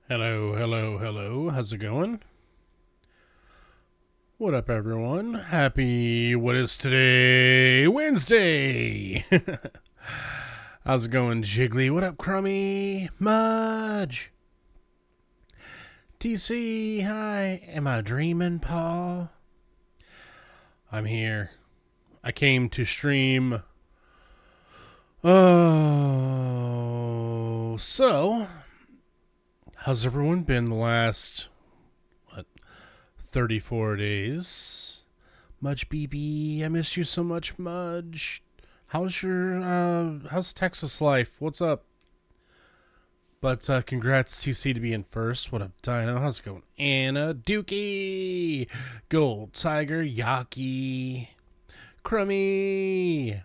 Hello, hello, hello. How's it going? What up, everyone? Happy, what is today? Wednesday! How's it going, Jiggly? What up, Crummy? Mudge? TC, hi. Am I dreaming, Paul? I'm here. I came to stream. Oh, so, how's everyone been the last, 34 days? Mudge BB, I miss you so much, Mudge. How's Texas life? What's up? But congrats CC to being first. What up, Dino? How's it going? Anna, Dookie, Gold Tiger, Yaki, Crummy.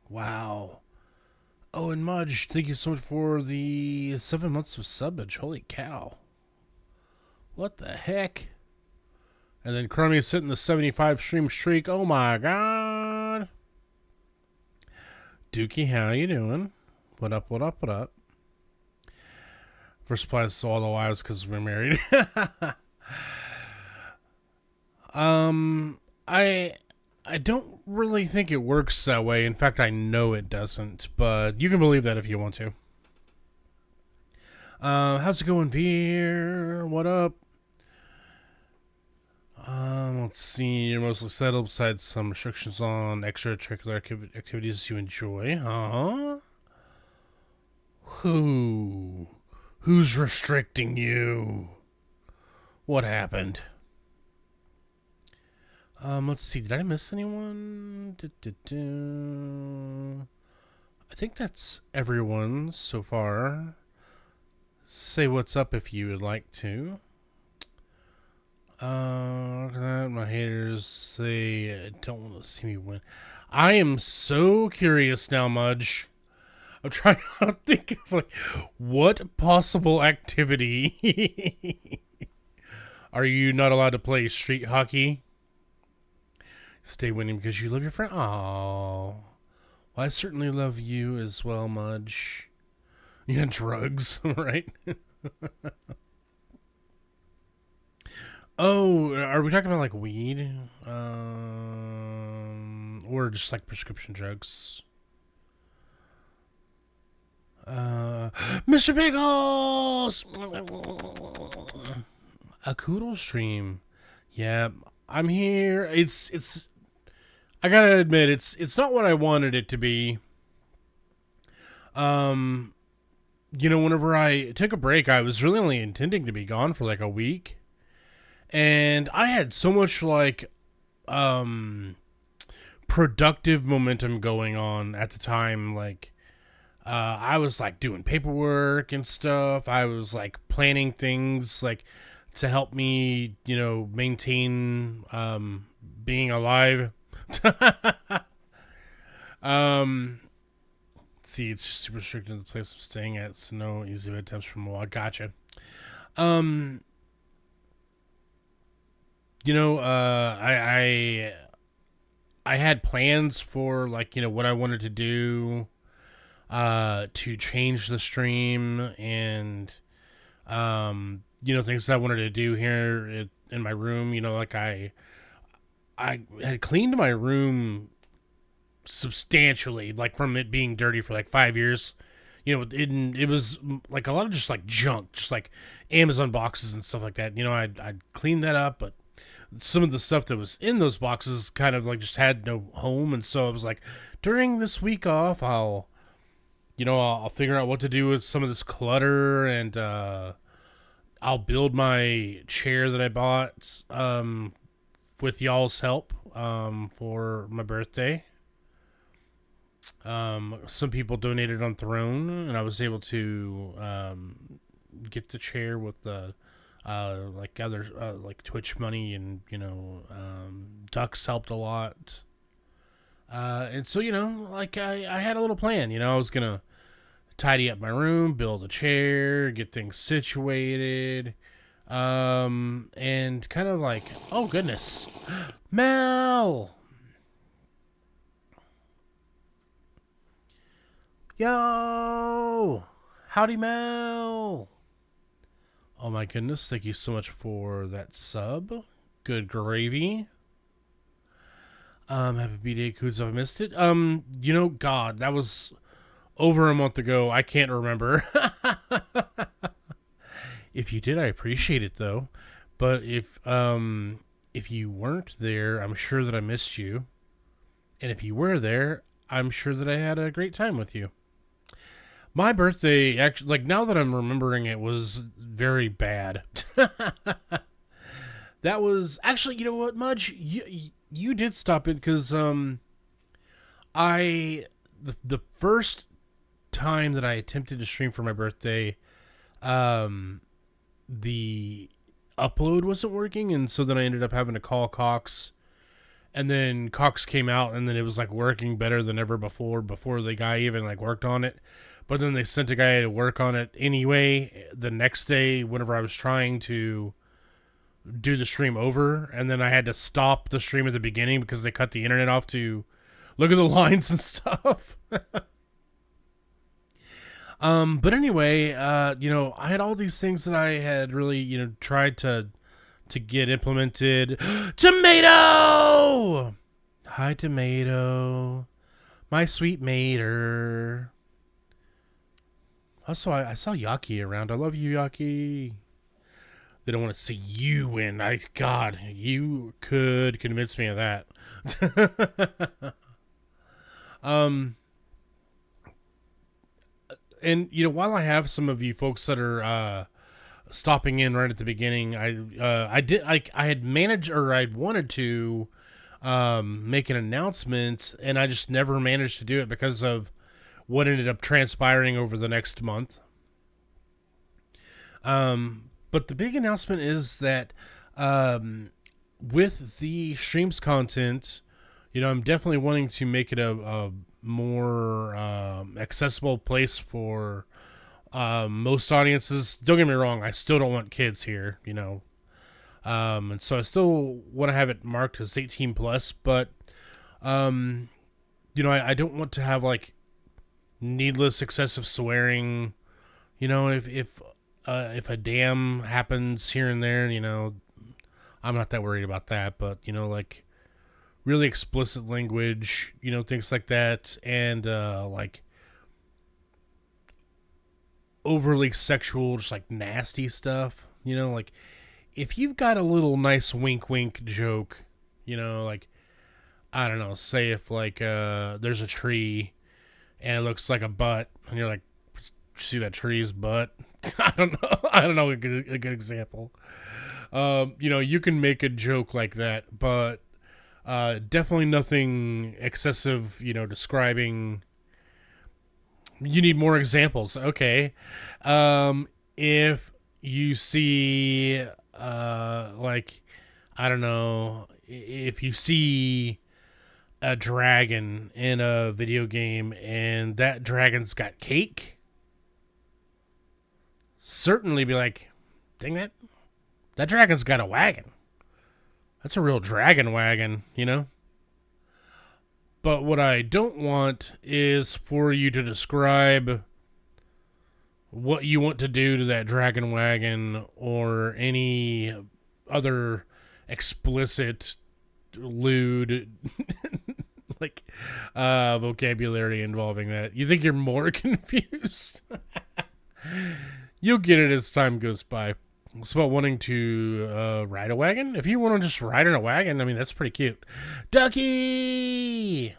Wow. Oh, and Mudge, thank you so much for the 7 months of subbage. Holy cow. What the heck? And then Crummy is sitting the 75 stream streak. Oh my god. Dookie, how you doing? What up, what up, what up? First place to all the wives because we're married. I don't really think it works that way. In fact, I know it doesn't, but you can believe that if you want to. How's it going, Veer? What up? Let's see. You're mostly settled besides some restrictions on extracurricular activities you enjoy. Huh? Who's restricting you? What happened? Let's see. Did I miss anyone? I think that's everyone so far. Say what's up if you would like to. My haters say don't want to see me win. I am so curious now, Mudge. I'm trying to think of like what possible activity are you not allowed to play street hockey? Stay winning because you love your friend. Oh, well, I certainly love you as well, Mudge. Yeah, drugs, right? Oh, are we talking about like weed? Or just like prescription drugs? Mr. Pickles! A Koodle stream. Yeah, I'm here. It's I gotta admit, it's not what I wanted it to be. Um, whenever I took a break, I was really only intending to be gone for like a week. And I had so much like productive momentum going on at the time. Like I was like doing paperwork and stuff. I was like planning things like to help me, maintain being alive. um let's see, it's just super strict in the place I'm staying at, so no easy attempts from a gotcha. Um I had plans for like what I wanted to do to change the stream and things that I wanted to do here in my room. Like I had cleaned my room substantially, like from it being dirty for like 5 years. It was like a lot of just like junk, just like Amazon boxes and stuff like that. I'd cleaned that up, but some of the stuff that was in those boxes kind of like just had no home, and so I was like, during this week off, I'll figure out what to do with some of this clutter, and I'll build my chair that I bought with y'all's help for my birthday. Some people donated on Throne, and I was able to get the chair with the like other like Twitch money, and Ducks helped a lot. And so like I had a little plan. I was gonna tidy up my room, build a chair, get things situated, and kind of like, oh goodness, Mel. Yo! Howdy, Mel! Oh my goodness, thank you so much for that sub. Good gravy. Happy B-Day, Coods, if I missed it. God, that was over a month ago. I can't remember. If you did, I appreciate it though. But if you weren't there, I'm sure that I missed you. And if you were there, I'm sure that I had a great time with you. My birthday, actually, like now that I'm remembering it, was very bad. That was actually, you know what, Mudge, you did stop it because the first time that I attempted to stream for my birthday, the upload wasn't working, and so then I ended up having to call Cox, and then Cox came out, and then it was like working better than ever before the guy even like worked on it. But then they sent a guy to work on it anyway the next day whenever I was trying to do the stream over, and then I had to stop the stream at the beginning because they cut the internet off to look at the lines and stuff. But anyway, I had all these things that I had really, tried to get implemented. Tomato! Hi, Tomato. My sweet mater. Also, I saw Yaki around. I love you, Yaki. They don't want to see you win. God, you could convince me of that. And while I have some of you folks that are stopping in right at the beginning, I had managed, or I wanted to make an announcement, and I just never managed to do it because of what ended up transpiring over the next month. But the big announcement is that with the streams content, I'm definitely wanting to make it a more accessible place for most audiences. Don't get me wrong, I still don't want kids here, and so I still want to have it marked as 18 plus, but I don't want to have like needless excessive swearing. If a damn happens here and there, I'm not that worried about that, but like really explicit language, things like that, and like overly sexual, just like nasty stuff, like if you've got a little nice wink wink joke, like I don't know, say if like there's a tree and it looks like a butt and you're like, see that tree's butt? I don't know a good example. You can make a joke like that, but definitely nothing excessive, describing. You need more examples. Okay. If you see, like, I don't know, if you see a dragon in a video game and that dragon's got cake, certainly be like, dang that dragon's got a wagon. That's a real dragon wagon, But what I don't want is for you to describe what you want to do to that dragon wagon or any other explicit, lewd, like, vocabulary involving that. You think you're more confused? You'll get it as time goes by. It's about wanting to ride a wagon. If you want to just ride in a wagon, I mean, that's pretty cute. Ducky!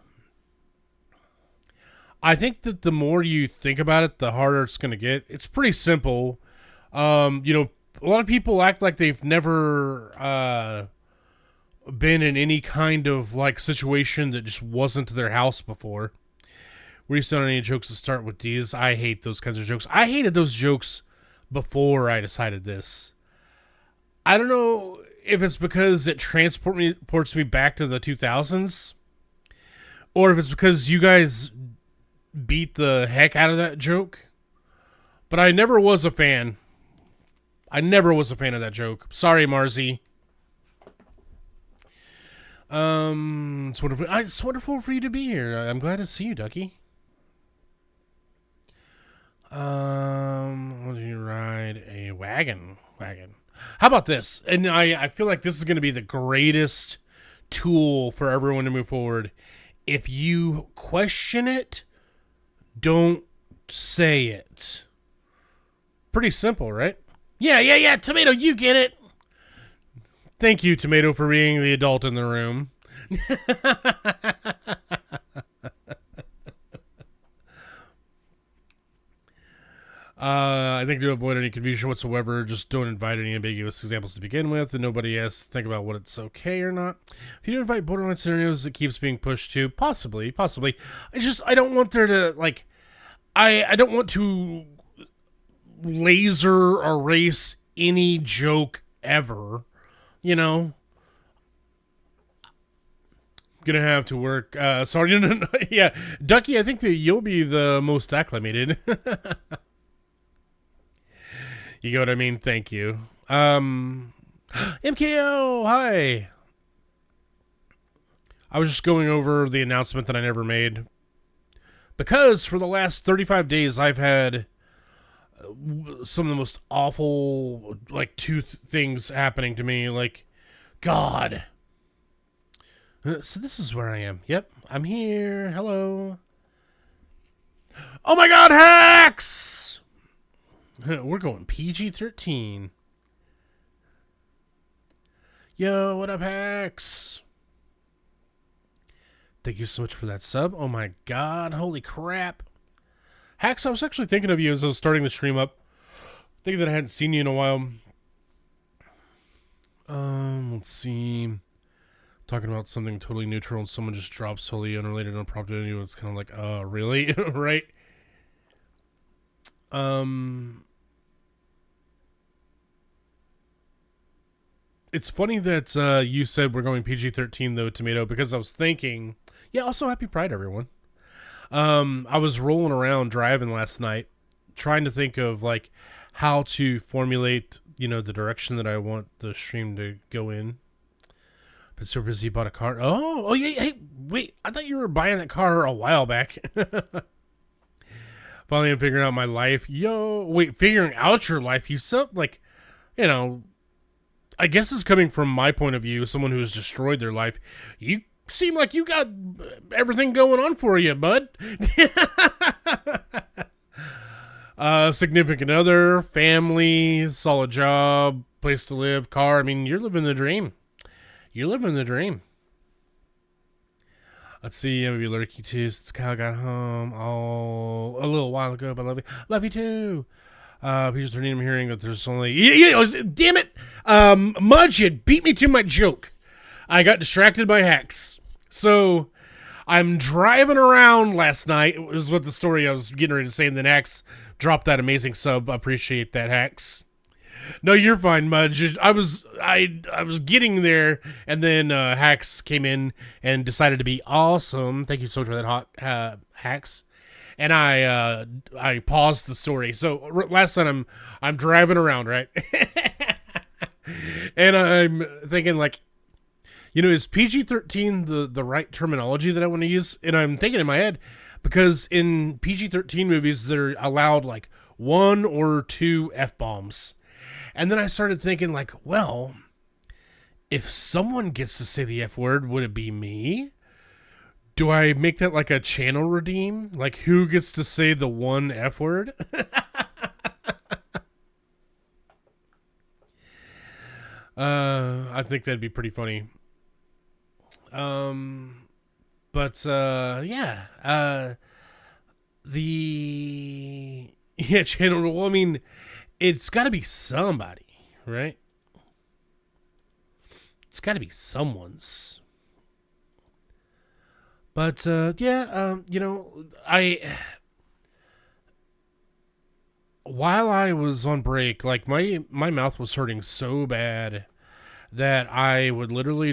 I think that the more you think about it, the harder it's going to get. It's pretty simple. A lot of people act like they've never been in any kind of like situation that just wasn't their house before. Were you still on any jokes to start with these? I hate those kinds of jokes. I hated those jokes before I decided this. I don't know if it's because it transports me back to the 2000s, or if it's because you guys beat the heck out of that joke. But I never was a fan. I never was a fan of that joke. Sorry, Marzi. It's wonderful. It's wonderful for you to be here. I'm glad to see you, Ducky. Will you ride a wagon? wagon. How about this? And I feel like this is going to be the greatest tool for everyone to move forward. If you question it, don't say it. Pretty simple, right? Yeah, Tomato, you get it. Thank you, Tomato, for being the adult in the room. I think to avoid any confusion whatsoever, just don't invite any ambiguous examples to begin with, and nobody has to think about what it's okay or not. If you do invite borderline scenarios, it keeps being pushed to possibly. I don't want there to I don't want to laser erase any joke ever. Gonna have to work. Sorry, no. Yeah, Ducky. I think that you'll be the most acclimated. You get what I mean? Thank you. MKO, hi. I was just going over the announcement that I never made. Because for the last 35 days, I've had some of the most awful, two things happening to me. God. So this is where I am. Yep, I'm here. Hello. Oh my God, hacks! We're going PG-13. Yo, what up, hacks? Thank you so much for that sub. Oh my God, holy crap. Hacks, I was actually thinking of you as I was starting the stream up. Thinking that I hadn't seen you in a while. Let's see. Talking about something totally neutral and someone just drops totally unrelated, unprompted. And it's kind of like, really? Right? It's funny that you said we're going PG-13 though, Tomato, because I was thinking, yeah, also happy Pride, everyone. I was rolling around driving last night, trying to think of how to formulate, the direction that I want the stream to go in. But so busy, bought a car. Oh yeah. Hey, wait, I thought you were buying that car a while back. Finally, I'm figuring out my life. Figuring out your life. You said I guess it's coming from my point of view, someone who has destroyed their life. You seem like you got everything going on for you, bud. Significant other, family, solid job, place to live, car. I mean, you're living the dream. You're living the dream. Let's see, maybe Lurky too, since Kyle got home a little while ago, but love you. Love you too. Peter's turning. I'm hearing that there's only... damn it! Mudge had beat me to my joke. I got distracted by hacks. So, I'm driving around last night. It was what the story I was getting ready to say, and then Hacks dropped that amazing sub. I appreciate that, Hacks. No, you're fine, Mudge. I was getting there, and then Hacks came in and decided to be awesome. Thank you so much for that, Hacks. And I paused the story. So last time I'm driving around, right? And I'm thinking is PG-13 the right terminology that I want to use? And I'm thinking in my head, because in PG-13 movies they're allowed 1 or 2 F-bombs. And then I started thinking well, if someone gets to say the F word, would it be me? Do I make that a channel redeem? Who gets to say the one F word? I think that'd be pretty funny. Channel. Well, I mean, it's got to be somebody, right? It's got to be someone's. But while I was on break, my mouth was hurting so bad that I would literally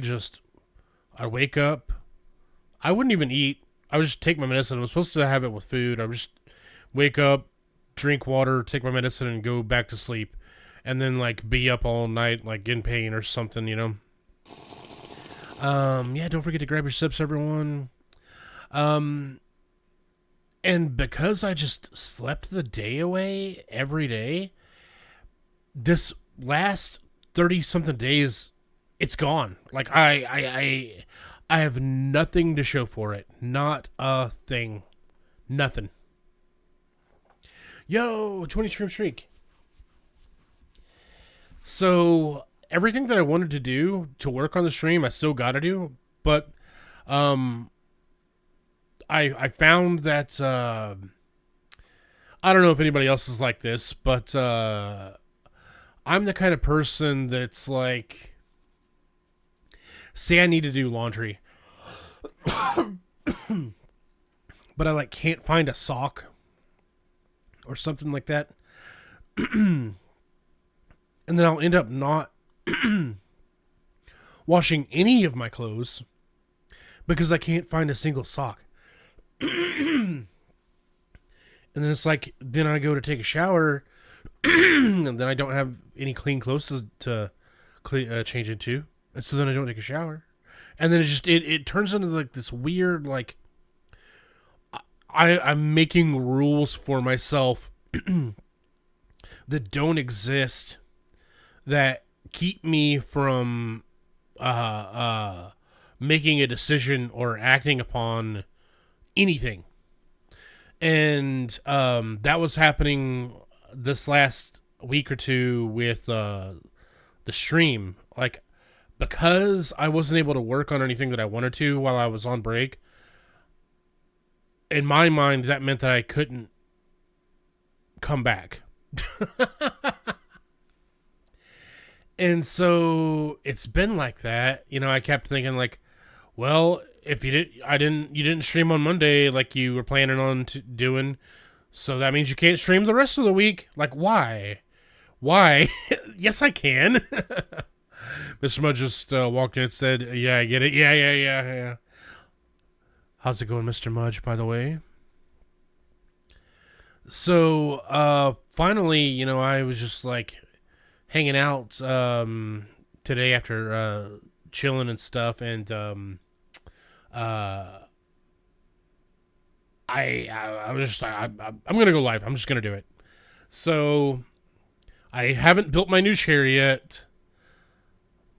I'd wake up, I wouldn't even eat. I would just take my medicine. I was supposed to have it with food. I would just wake up, drink water, take my medicine, and go back to sleep, and then be up all night in pain or something. Don't forget to grab your sips, everyone. And because I just slept the day away every day, this last 30 something days, it's gone. Like I have nothing to show for it. Not a thing. Nothing. Yo, 20 stream streak. So everything that I wanted to do to work on the stream, I still got to do. But I found that I don't know if anybody else is like this, but I'm the kind of person that's like, say I need to do laundry, but I like can't find a sock or something like that, and then I'll end up not washing any of my clothes because I can't find a single sock. And then it's like, then I go to take a shower, and then I don't have any clean clothes to change into, and so then I don't take a shower, and then it turns into like this weird, like, I'm making rules for myself that don't exist, that keep me from making a decision or acting upon anything. And that was happening this last week or two with the stream. Like, because I wasn't able to work on anything that I wanted to while I was on break, in my mind, that meant that I couldn't come back. And so it's been like that. You know, I kept thinking like, well, if you didn't stream on Monday like you were planning on doing, so that means you can't stream the rest of the week. Like, why? Yes, I can. Mr. Mudge just walked in and said, yeah, I get it. Yeah. How's it going, Mr. Mudge, by the way? So, finally, you know, I was just like hanging out today after chilling and stuff, and I was just like, I'm gonna go live. I'm just gonna do it. So I haven't built my new chair yet.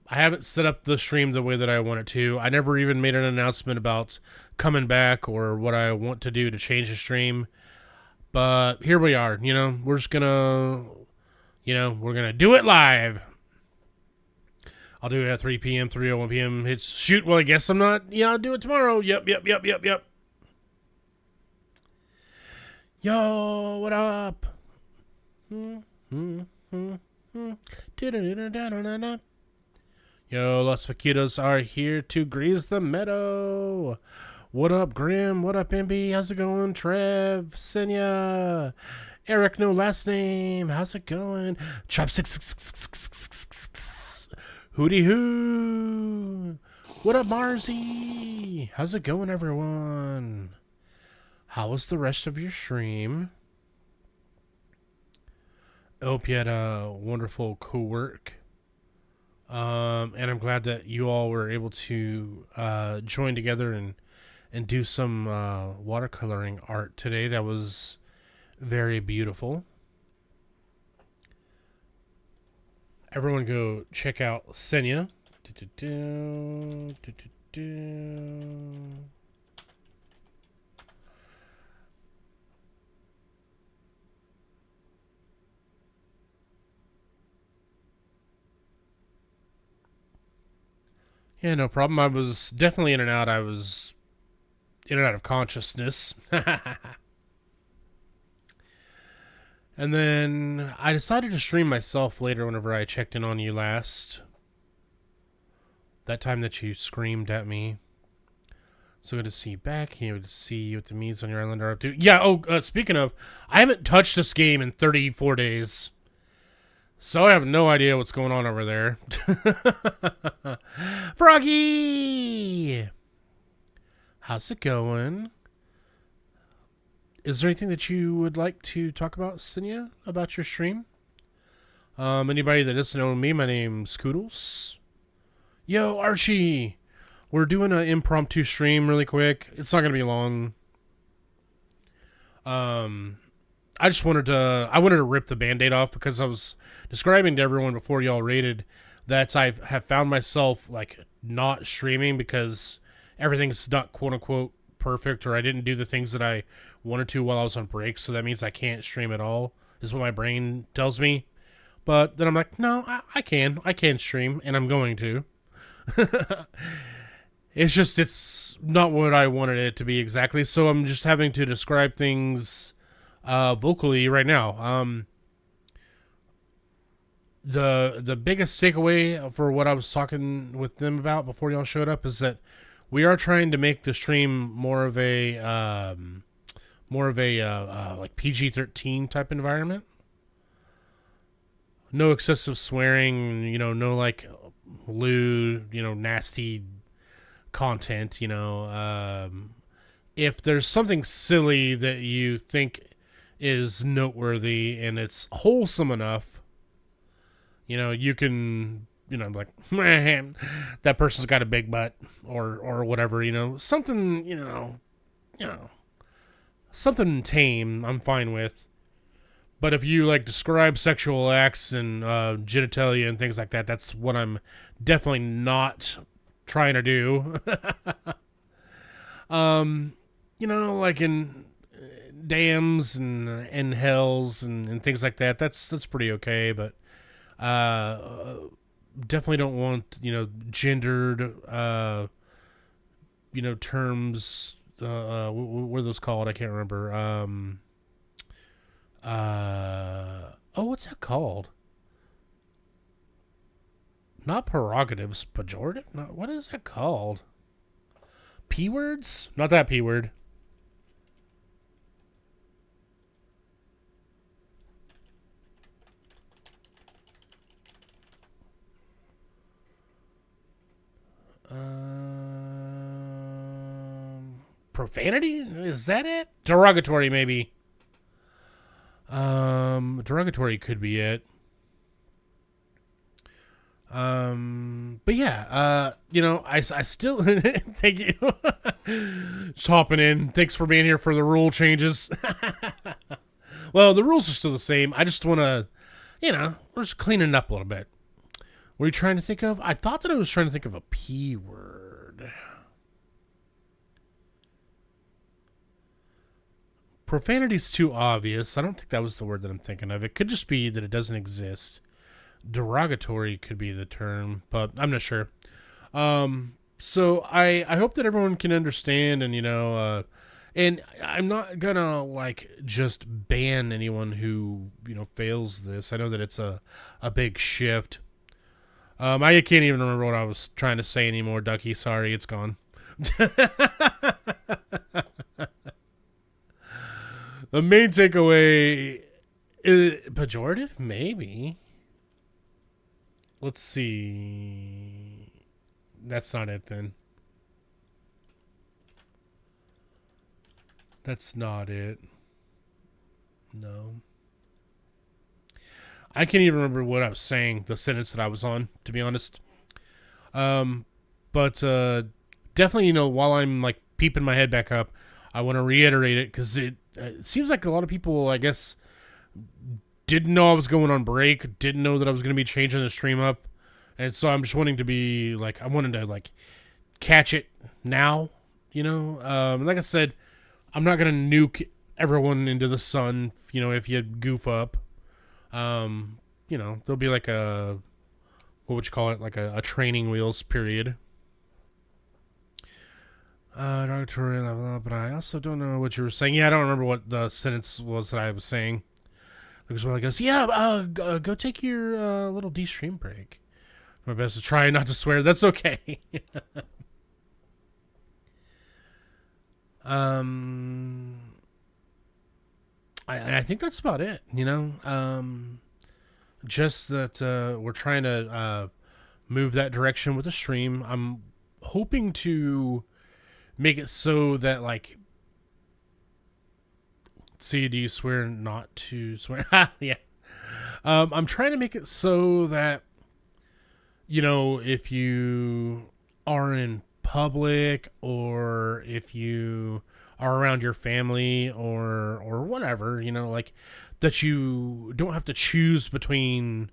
I haven't set up the stream the way that I want it to. I never even made an announcement about coming back or what I want to do to change the stream. But here we are. You know, we're just gonna, we're gonna do it live. I'll do it at 3 p.m., 3:01 p.m. Hits shoot. Well, I guess I'm not. Yeah, I'll do it tomorrow. Yep. Yo, what up? Yo, Los Vaquitos are here to grease the meadow. What up, Grim? What up, Impy? How's it going? Trev, Senya, Eric, no last name. How's it going? Chopsticks. Hooty hoo. What up, Marzi? How's it going, everyone? How was the rest of your stream? I hope you had a wonderful co-work. And I'm glad that you all were able to join together and do some watercoloring art today. That was very beautiful. Everyone go check out Senya. Yeah, no problem. I was definitely in and out. I was in and out of consciousness. And then I decided to stream myself later whenever I checked in on you last. That time that you screamed at me. So good to see you back. Good to see you what the memes on your island are up to. Yeah, speaking of, I haven't touched this game in 34 days. So I have no idea what's going on over there. Froggy! How's it going? Is there anything that you would like to talk about, Senya, about your stream? Anybody that doesn't know me, my name's Koodles. Yo, Archie! We're doing an impromptu stream really quick. It's not going to be long. I wanted to rip the Band-Aid off because I was describing to everyone before y'all rated that I have found myself like not streaming because everything's not quote unquote perfect, or I didn't do the things that I wanted to while I was on break, so that means I can't stream at all, is what my brain tells me. But then I'm like, no, I can stream, and I'm going to. It's just, it's not what I wanted it to be exactly, so I'm just having to describe things vocally right now. The biggest takeaway for what I was talking with them about before y'all showed up is that we are trying to make the stream more of a like PG-13 type environment. No excessive swearing, no like lewd, nasty content. If there's something silly that you think is noteworthy and it's wholesome enough, you can, like, man, that person's got a big butt, or whatever, something, something tame, I'm fine with. But if you like describe sexual acts and genitalia and things like that, that's what I'm definitely not trying to do. Like in dams and hells and things like that. That's pretty okay, but definitely don't want gendered terms. What are those called? I can't remember. What's that called? Not prerogatives, pejorative. No, what is that called? P words? Not that P word. Profanity? Is that it? Derogatory, maybe. Derogatory could be it. But yeah, I still thank you. Just hopping in. Thanks for being here for the rule changes. Well, the rules are still the same. I just want to, we're just cleaning it up a little bit. What are you trying to think of? I thought that I was trying to think of a P word. Profanity's too obvious. I don't think that was the word that I'm thinking of. It could just be that it doesn't exist. Derogatory could be the term, but I'm not sure. So I hope that everyone can understand, and and I'm not gonna like just ban anyone who fails this. I know that it's a big shift. I can't even remember what I was trying to say anymore, Ducky. Sorry, it's gone. The main takeaway is pejorative, maybe. Let's see. That's not it then. That's not it. No. I can't even remember what I was saying, the sentence that I was on, to be honest. But definitely, while I'm like peeping my head back up, I want to reiterate it because it seems like a lot of people, I guess, didn't know I was going on break, didn't know that I was going to be changing the stream up, and so I'm just wanting to be like, I wanted to like catch it now, like I said, I'm not going to nuke everyone into the sun, if you goof up. There'll be like what would you call it, like a training wheels period. But I also don't know what you were saying. Yeah, I don't remember what the sentence was that I was saying. Because I guess, go take your little de-stream break. My best to try not to swear. That's okay. I think that's about it. Just that we're trying to move that direction with the stream. I'm hoping to make it so that, like, see, do you swear not to swear? Yeah. I'm trying to make it so that, if you are in public or if you are around your family or whatever, like that you don't have to choose between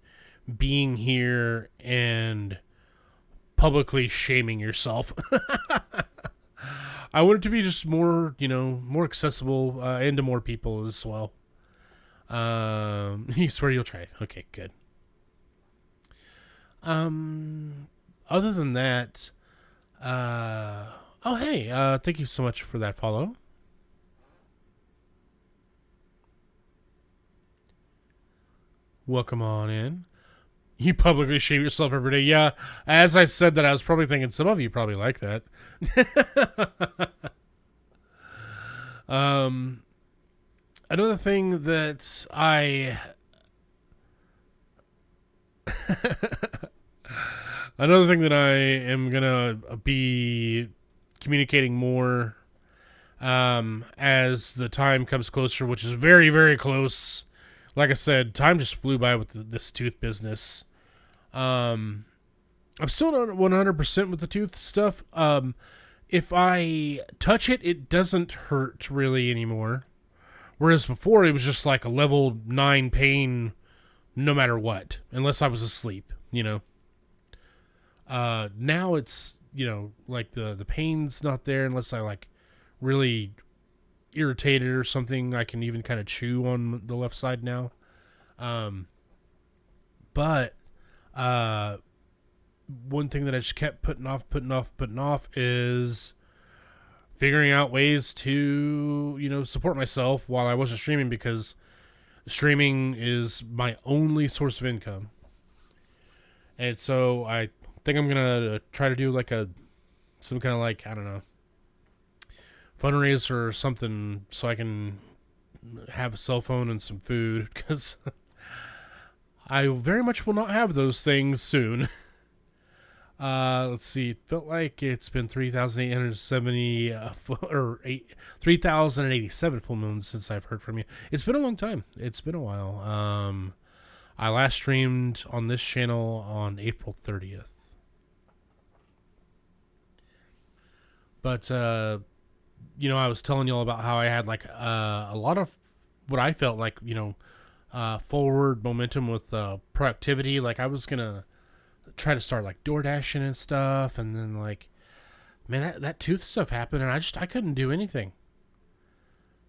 being here and publicly shaming yourself. I want it to be just more, more accessible and to more people as well. You swear you'll try. Okay, good. Other than that, oh hey, thank you so much for that follow. Welcome on in. You publicly shame yourself every day. Yeah, as I said that, I was probably thinking some of you probably like that. Another thing that another thing that I am gonna be communicating more as the time comes closer, which is very, very close. Like I said, time just flew by with this tooth business. I'm still not 100% with the tooth stuff. If I touch it, it doesn't hurt really anymore. Whereas before, it was just like a level 9 pain no matter what, unless I was asleep, Now it's, like the pain's not there unless I like really irritated or something. I can even kind of chew on the left side now. But one thing that I just kept putting off is figuring out ways to, support myself while I wasn't streaming, because streaming is my only source of income. And so I think I'm going to try to do like some kind of like, I don't know, fundraiser or something so I can have a cell phone and some food, because I very much will not have those things soon. Let's see. It felt like it's been 3,870 or 3,087 full moons since I've heard from you. It's been a long time. It's been a while. I last streamed on this channel on April 30th. But I was telling you all about how I had like a lot of what I felt like, forward momentum with productivity. Like I was gonna try to start like door dashing and stuff, and then like, man, that tooth stuff happened, and I couldn't do anything.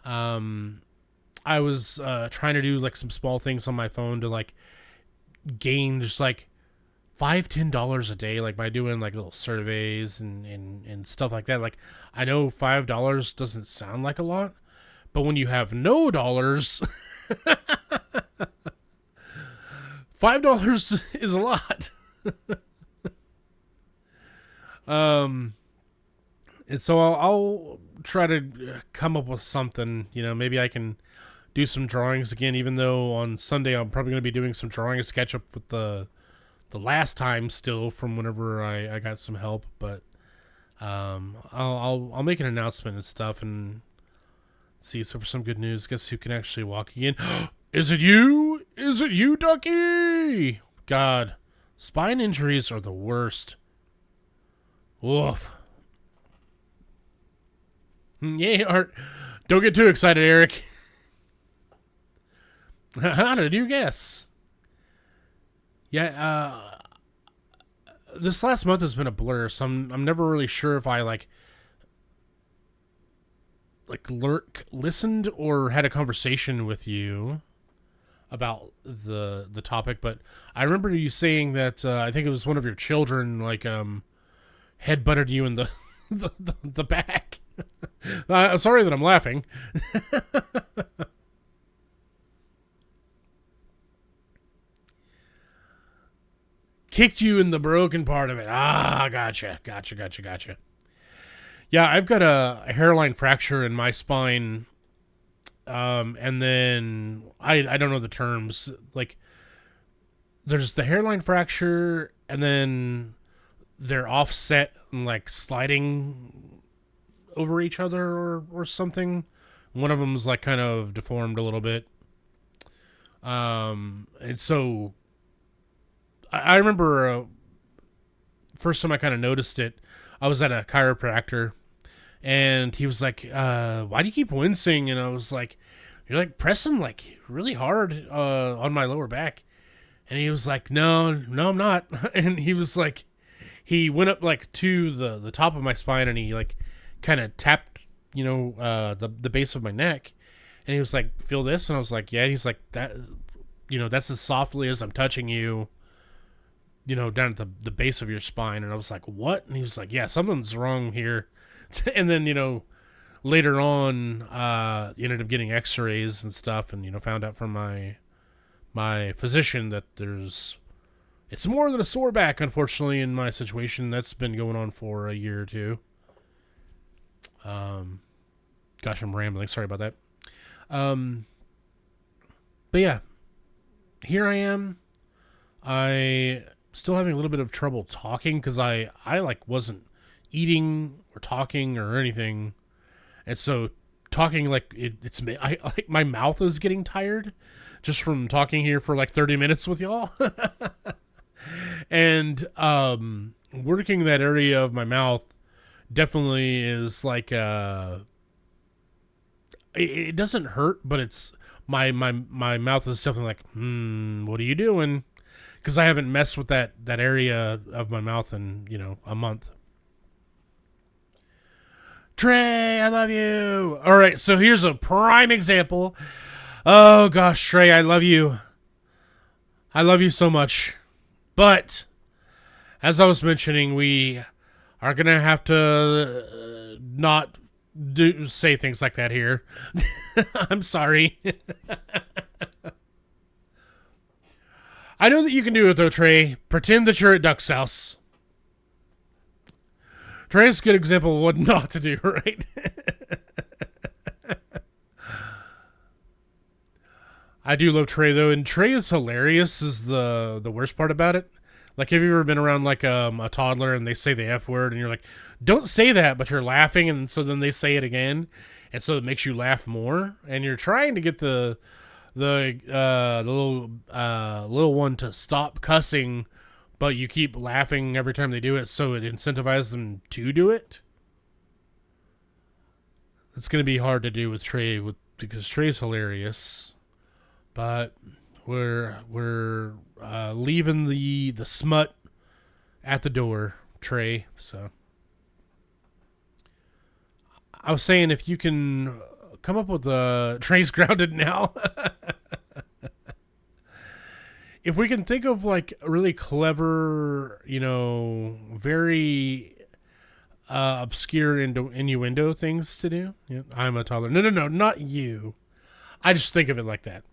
I was trying to do like some small things on my phone to like gain just like $5-10 a day, like by doing like little surveys and stuff like that. Like I know $5 doesn't sound like a lot, but when you have no dollars, $5 is a lot. And so I'll try to come up with something. Maybe I can do some drawings again, even though on Sunday I'm probably going to be doing some drawings, sketch up with the last time still from whenever I got some help. But I'll make an announcement and stuff and see. So for some good news, guess who can actually walk again? Is it you? Is it you, Ducky? God, spine injuries are the worst. Woof. Yeah, Art. Don't get too excited, Eric. How did you guess? Yeah, this last month has been a blur, so I'm never really sure if I listened or had a conversation with you about the topic. But I remember you saying that I think it was one of your children headbutted you in the back. I'm sorry that I'm laughing. Kicked you in the broken part of it. Ah, gotcha. Yeah, I've got a hairline fracture in my spine. And then I don't know the terms. Like, there's the hairline fracture, and then they're offset and like sliding over each other or something. One of them's like kind of deformed a little bit. And so I remember first time I kind of noticed it, I was at a chiropractor, And he was like, why do you keep wincing? And I was like, you're like pressing like really hard on my lower back. And he was like, no, I'm not. And he was like, he went up like to the top of my spine, and he like kind of tapped, the base of my neck. And he was like, feel this? And I was like, yeah. And he's like, that, that's as softly as I'm touching you, down at the base of your spine. And I was like, what? And he was like, yeah, something's wrong here. And then, later on, ended up getting x-rays and stuff, and, found out from my physician that it's more than a sore back, unfortunately, in my situation. That's been going on for a year or two. Gosh, I'm rambling. Sorry about that. But yeah, here I am. I still having a little bit of trouble talking because I like wasn't eating or talking or anything, and so talking like I like my mouth is getting tired just from talking here for like 30 minutes with y'all. And working that area of my mouth definitely is like it doesn't hurt, but it's my mouth is definitely like, what are you doing? Because I haven't messed with that area of my mouth in a month. Trey, I love you. All right, so here's a prime example. Oh gosh, Trey, I love you. I love you so much. But as I was mentioning, we are gonna have to not say things like that here. I'm sorry. I know that you can do it though, Trey. Pretend that you're at Duck's house. Trey's a good example of what not to do, right? I do love Trey though, and Trey is hilarious. Is the worst part about it? Like, have you ever been around like a toddler and they say the F word and you're like, don't say that, but you're laughing, and so then they say it again, and so it makes you laugh more, and you're trying to get the little one to stop cussing, but you keep laughing every time they do it, so it incentivizes them to do it. It's gonna be hard to do with Trey because Trey's hilarious, but we're leaving the smut at the door, Trey. So I was saying, if you can come up with Trey's grounded now. If we can think of like really clever, very obscure innuendo things to do. Yeah, I'm a toddler. No, not you. I just think of it like that.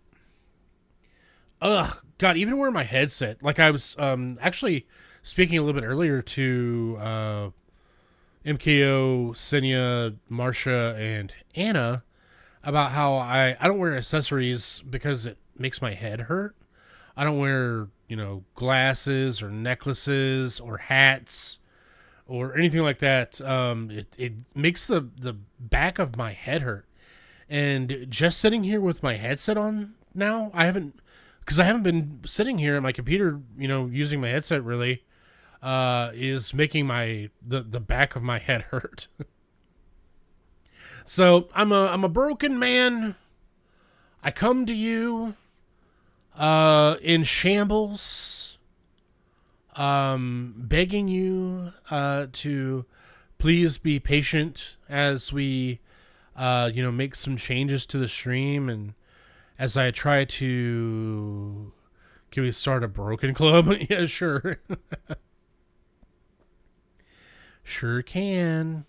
Ugh, God, even wearing my headset. Like, I was actually speaking a little bit earlier to MKO, Senya, Marsha, and Anna about how I don't wear accessories because it makes my head hurt. I don't wear, glasses or necklaces or hats or anything like that. It makes the back of my head hurt. And just sitting here with my headset on now, because I haven't been sitting here at my computer, using my headset really, is making the back of my head hurt. So I'm a broken man. I come to you in shambles, begging you to please be patient as we make some changes to the stream, and as I try to... Can we start a broken club? Yeah, sure. Sure can.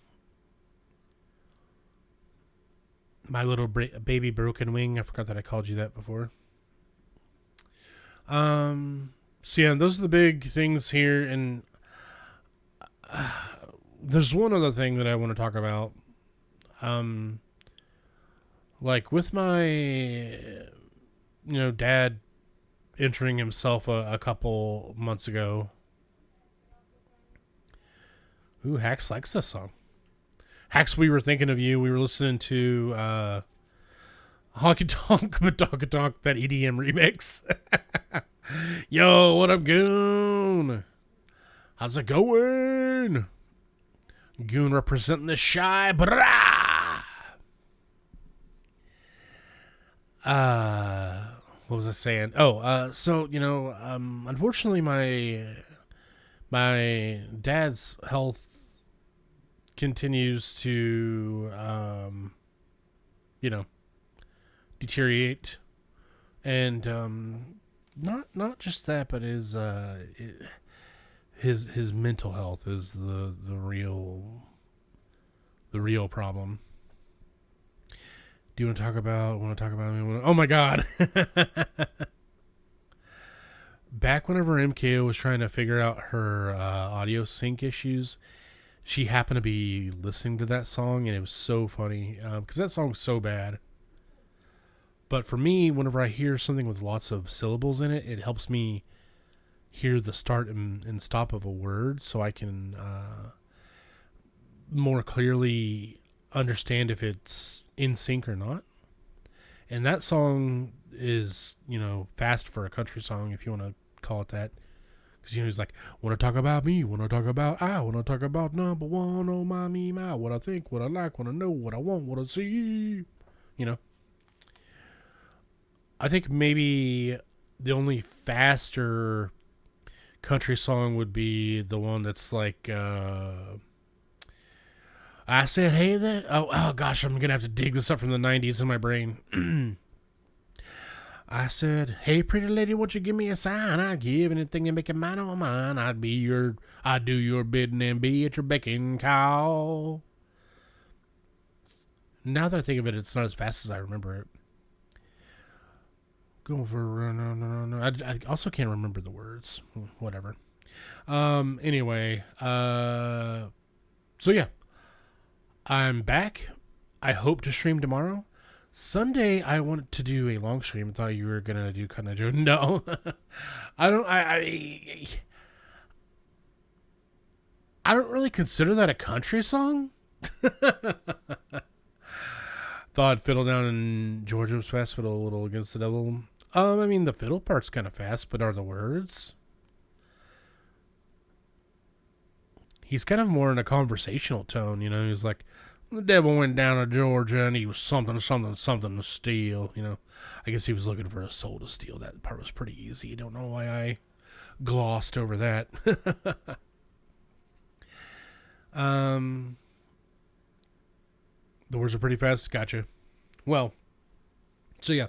My little baby broken wing. I forgot that I called you that before. So yeah, those are the big things here, and there's one other thing that I want to talk about. Like with my, dad injuring himself a couple months ago. Ooh, Hax likes this song. Hax, we were thinking of you. We were listening to Honky Tonk Badonka Donk, that EDM remix. Yo, what up, goon? How's it going? Goon representing the shy. Brah! What was I saying? So unfortunately, my dad's health continues to, deteriorate, and not just that, but his mental health is the real problem. Do you want to talk about? Oh my God! Back whenever MKO was trying to figure out her audio sync issues, she happened to be listening to that song, and it was so funny because that song's so bad. But for me, whenever I hear something with lots of syllables in it, it helps me hear the start and stop of a word, so I can more clearly understand if it's in sync or not. And that song is, fast for a country song, if you want to call it that. Because, he's like, want to talk about me, want to talk about I, want to talk about number one, oh my, me, my, what I think, what I like, what I know, what I want, what I see, I think maybe the only faster country song would be the one that's like, I said, hey there, oh gosh, I'm going to have to dig this up from the 90s in my brain. I said, hey, pretty lady, won't you give me a sign? I'd give anything to make it mine or mine. I'd do your bidding and be at your beck and call. Now that I think of it, it's not as fast as I remember it. Go for no. I also can't remember the words. Whatever. Anyway, so yeah, I'm back. I hope to stream tomorrow. Sunday, I wanted to do a long stream. I thought you were gonna do kind of joke. No, I don't. I don't really consider that a country song. Thought Fiddle Down in Georgia was fast. Fiddle a little against the devil. I mean, the fiddle part's kind of fast, but are the words? He's kind of more in a conversational tone. He's like, the devil went down to Georgia and he was something to steal. I guess he was looking for a soul to steal. That part was pretty easy. I don't know why I glossed over that. The words are pretty fast. Gotcha. Well, so yeah,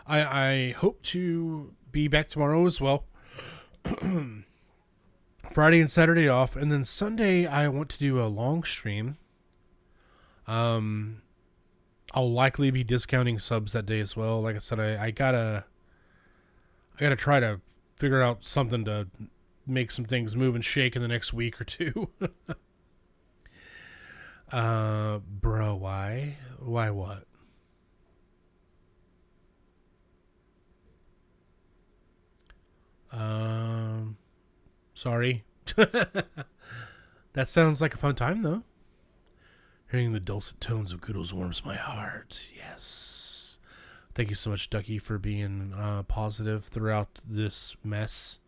I hope to be back tomorrow as well. Friday and Saturday off, and then Sunday I want to do a long stream. I'll likely be discounting subs that day as well. Like I said, I gotta try to figure out something to make some things move and shake in the next week or two. Bro, why? Why what? Sorry. That sounds like a fun time, though. Hearing the dulcet tones of Goodles warms my heart. Yes. Thank you so much, Ducky, for being positive throughout this mess.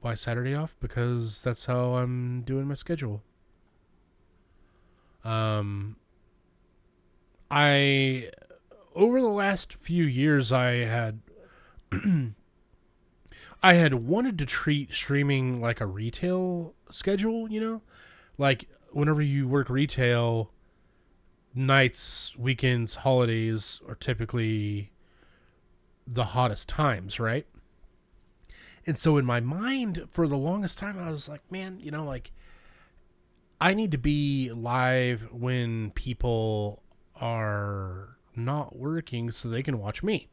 Why Saturday off? Because that's how I'm doing my schedule. Over the last few years, I had wanted to treat streaming like a retail schedule, like whenever you work retail, nights, weekends, holidays are typically the hottest times, right? And so in my mind, for the longest time, I was like, man, I need to be live when people are not working so they can watch me.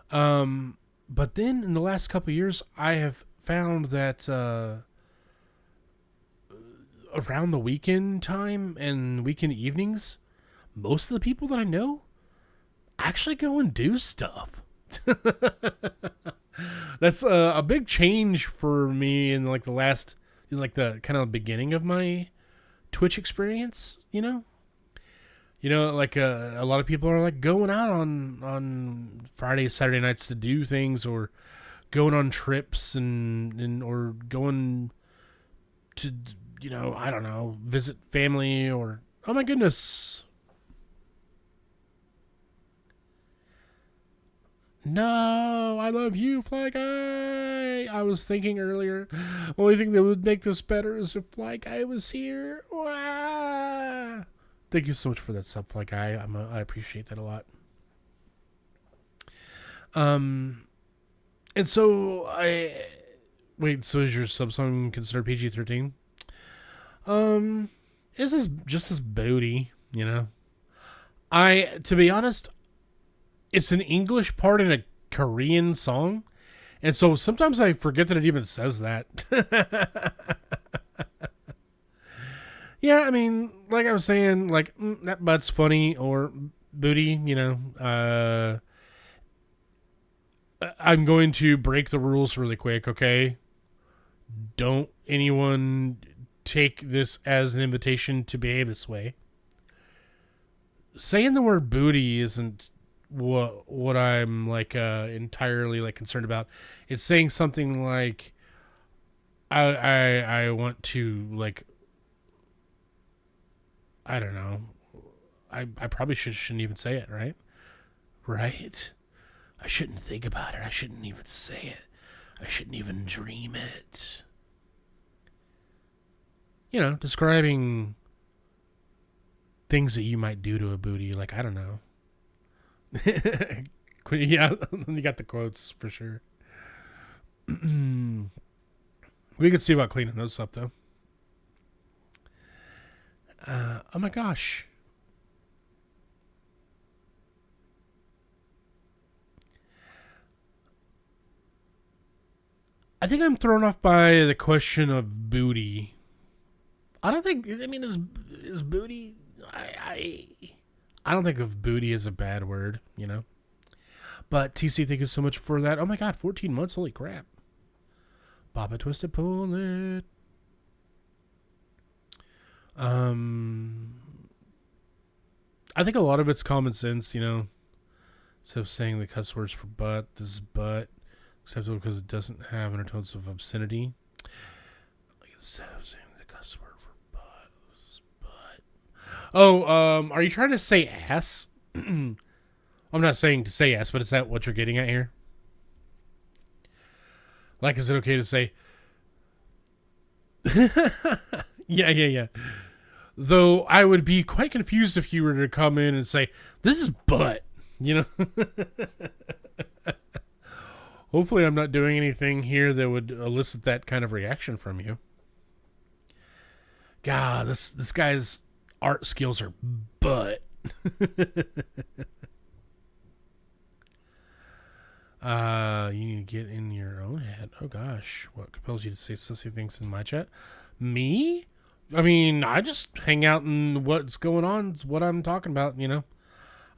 But then in the last couple of years, I have found that around the weekend time and weekend evenings, most of the people that I know actually go and do stuff. That's a big change for me in like the kind of beginning of my Twitch experience, like a lot of people are like going out on Friday, Saturday nights to do things, or going on trips and or going to I don't know, visit family or, oh my goodness. No, I love you, Fly Guy. I was thinking earlier, only thing that would make this better is if Fly Guy was here. Wah! Thank you so much for that sub, Fly Guy. I appreciate that a lot. And so wait. So is your sub song considered PG-13? This is just as booty, to be honest, it's an English part in a Korean song, and so sometimes I forget that it even says that. Yeah, I mean, like I was saying, like, that butt's funny or booty, I'm going to break the rules really quick, okay? Don't anyone take this as an invitation to behave this way. Saying the word booty isn't what I'm like entirely like concerned about. It's saying something like I want to, like, I don't know. I probably shouldn't even say it, right? Right? I shouldn't think about it. I shouldn't even say it. I shouldn't even dream it. Describing things that you might do to a booty, like, I don't know. Yeah, you got the quotes for sure. We could see about cleaning those up, though. Oh my gosh. I think I'm thrown off by the question of booty. I don't think. I mean, is booty? I don't think of booty as a bad word, But TC, thank you so much for that. Oh my God, 14 months! Holy crap! Baba Twisted Pull It. I think a lot of it's common sense, Instead of saying the cuss words for butt, this is butt. Acceptable because it doesn't have undertones of obscenity. Like, instead of saying the cuss word for butt, this is butt. Oh, are you trying to say ass? I'm not saying to say ass, but is that what you're getting at here? Like, is it okay to say? Yeah. Though I would be quite confused if you were to come in and say, "This is butt," Hopefully I'm not doing anything here that would elicit that kind of reaction from you. God, this guy's art skills are butt. You need to get in your own head. Oh gosh, what compels you to say sussy things in my chat? Me? I mean, I just hang out and what's going on is what I'm talking about,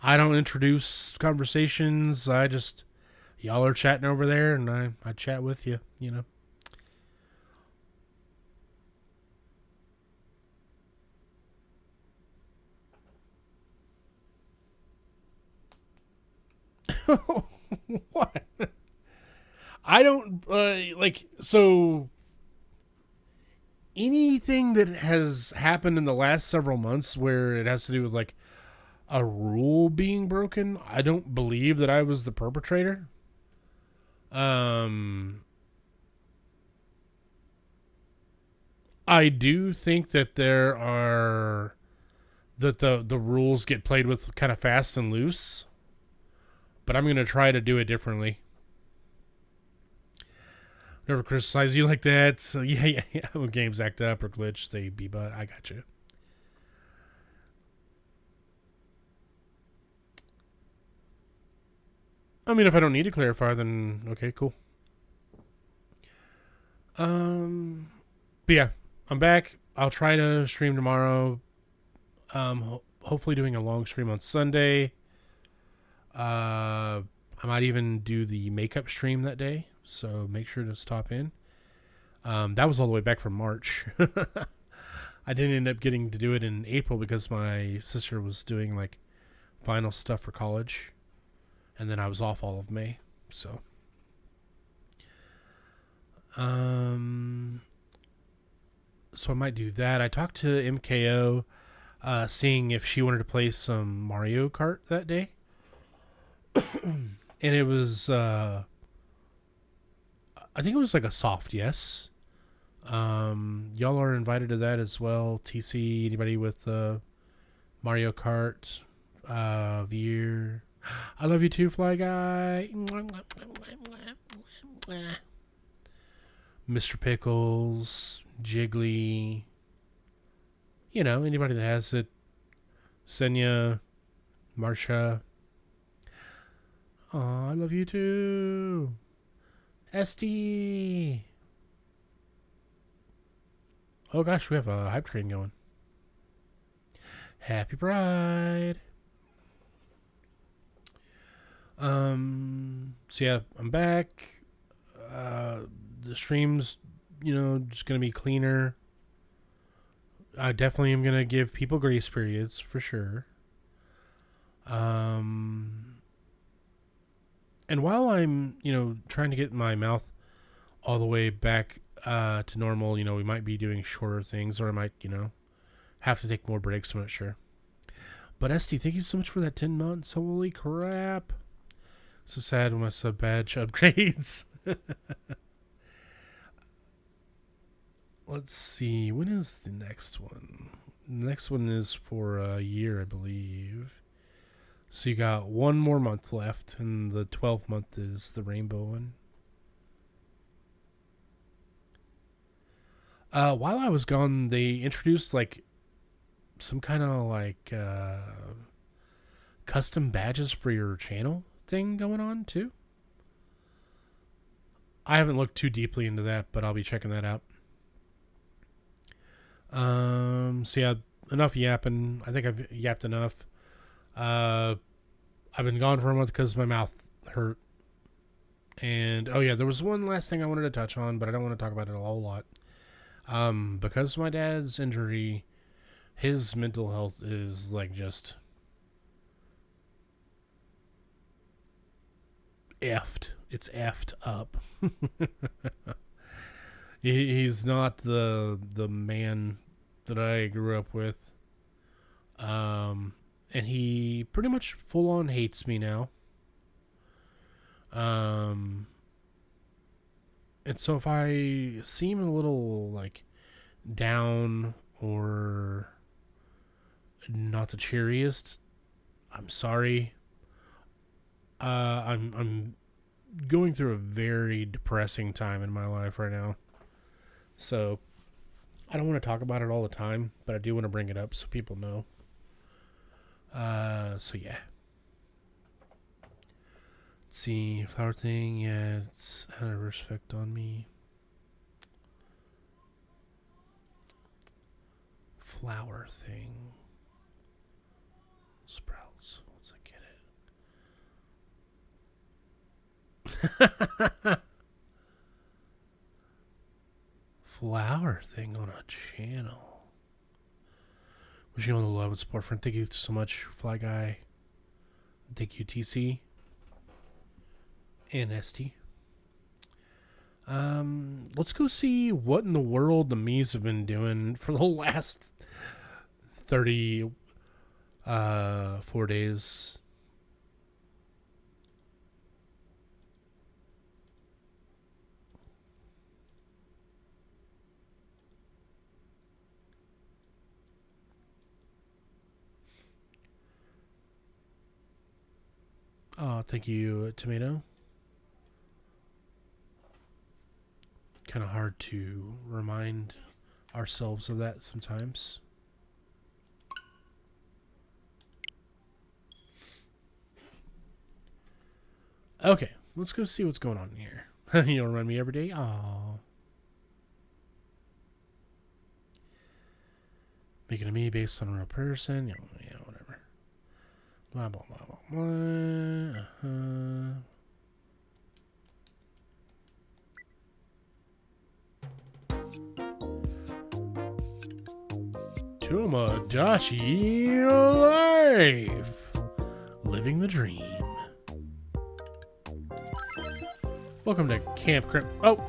I don't introduce conversations. Y'all are chatting over there, and I chat with you, What? I don't, so anything that has happened in the last several months where it has to do with, like, a rule being broken, I don't believe that I was the perpetrator. I do think that the rules get played with kind of fast and loose, but I'm going to try to do it differently. Never criticize you like that. So yeah. When games act up or glitch, they be, but I got you. I mean, if I don't need to clarify, then okay, cool. But yeah, I'm back. I'll try to stream tomorrow. Hopefully doing a long stream on Sunday. I might even do the makeup stream that day, so make sure to stop in. That was all the way back from March. I didn't end up getting to do it in April because my sister was doing, like, final stuff for college, and then I was off all of May, so. So I might do that. I talked to MKO, seeing if she wanted to play some Mario Kart that day. And it was, I think it was like a soft yes. Y'all are invited to that as well. TC, anybody with Mario Kart, Veer. I love you too, Fly Guy. Mr. Pickles, Jiggly. You know, anybody that has it. Senya, Marsha. Aw, I love you too. SD. Oh gosh, we have a hype train going. Happy Pride. So yeah, I'm back. The stream's, just gonna be cleaner. I definitely am gonna give people grace periods for sure. And while I'm, trying to get my mouth all the way back to normal, we might be doing shorter things, or I might, have to take more breaks. I'm not sure. But SD, thank you so much for that 10 months. Holy crap. So sad when my sub badge upgrades. Let's see. When is the next one? The next one is for a year, I believe. So you got one more month left, and the 12th month is the rainbow one. While I was gone, they introduced some kind of custom badges for your channel thing going on too. I haven't looked too deeply into that, but I'll be checking that out. So yeah, enough yapping. I think I've yapped enough. I've been gone for a month because my mouth hurt. And oh yeah, there was one last thing I wanted to touch on, but I don't want to talk about it a whole lot. Because of my dad's injury, his mental health is just effed. It's effed up. He's not the man that I grew up with. And he pretty much full on hates me now. And so if I seem a little down or not the cheeriest, I'm sorry. I'm going through a very depressing time in my life right now. So I don't want to talk about it all the time, but I do want to bring it up so people know. So yeah. Let's see, flower thing, yeah, it's had a reverse effect on me. Flower thing. Sprouts. Let's get it. Flower thing on a channel. Wish you all the love and support, friend. Thank you so much, Fly Guy. Thank you, TC. And SD. Let's go see what in the world the Miis have been doing for the last 34 days. Oh, thank you, Tomato. Kind of hard to remind ourselves of that sometimes. Okay, let's go see what's going on here. You'll remind me every day. Aww. Making a me based on a real person. Yeah, whatever. Blah, blah, blah, blah, blah. Tomodachi Life. Living the dream. Welcome to Camp Crypt. Oh!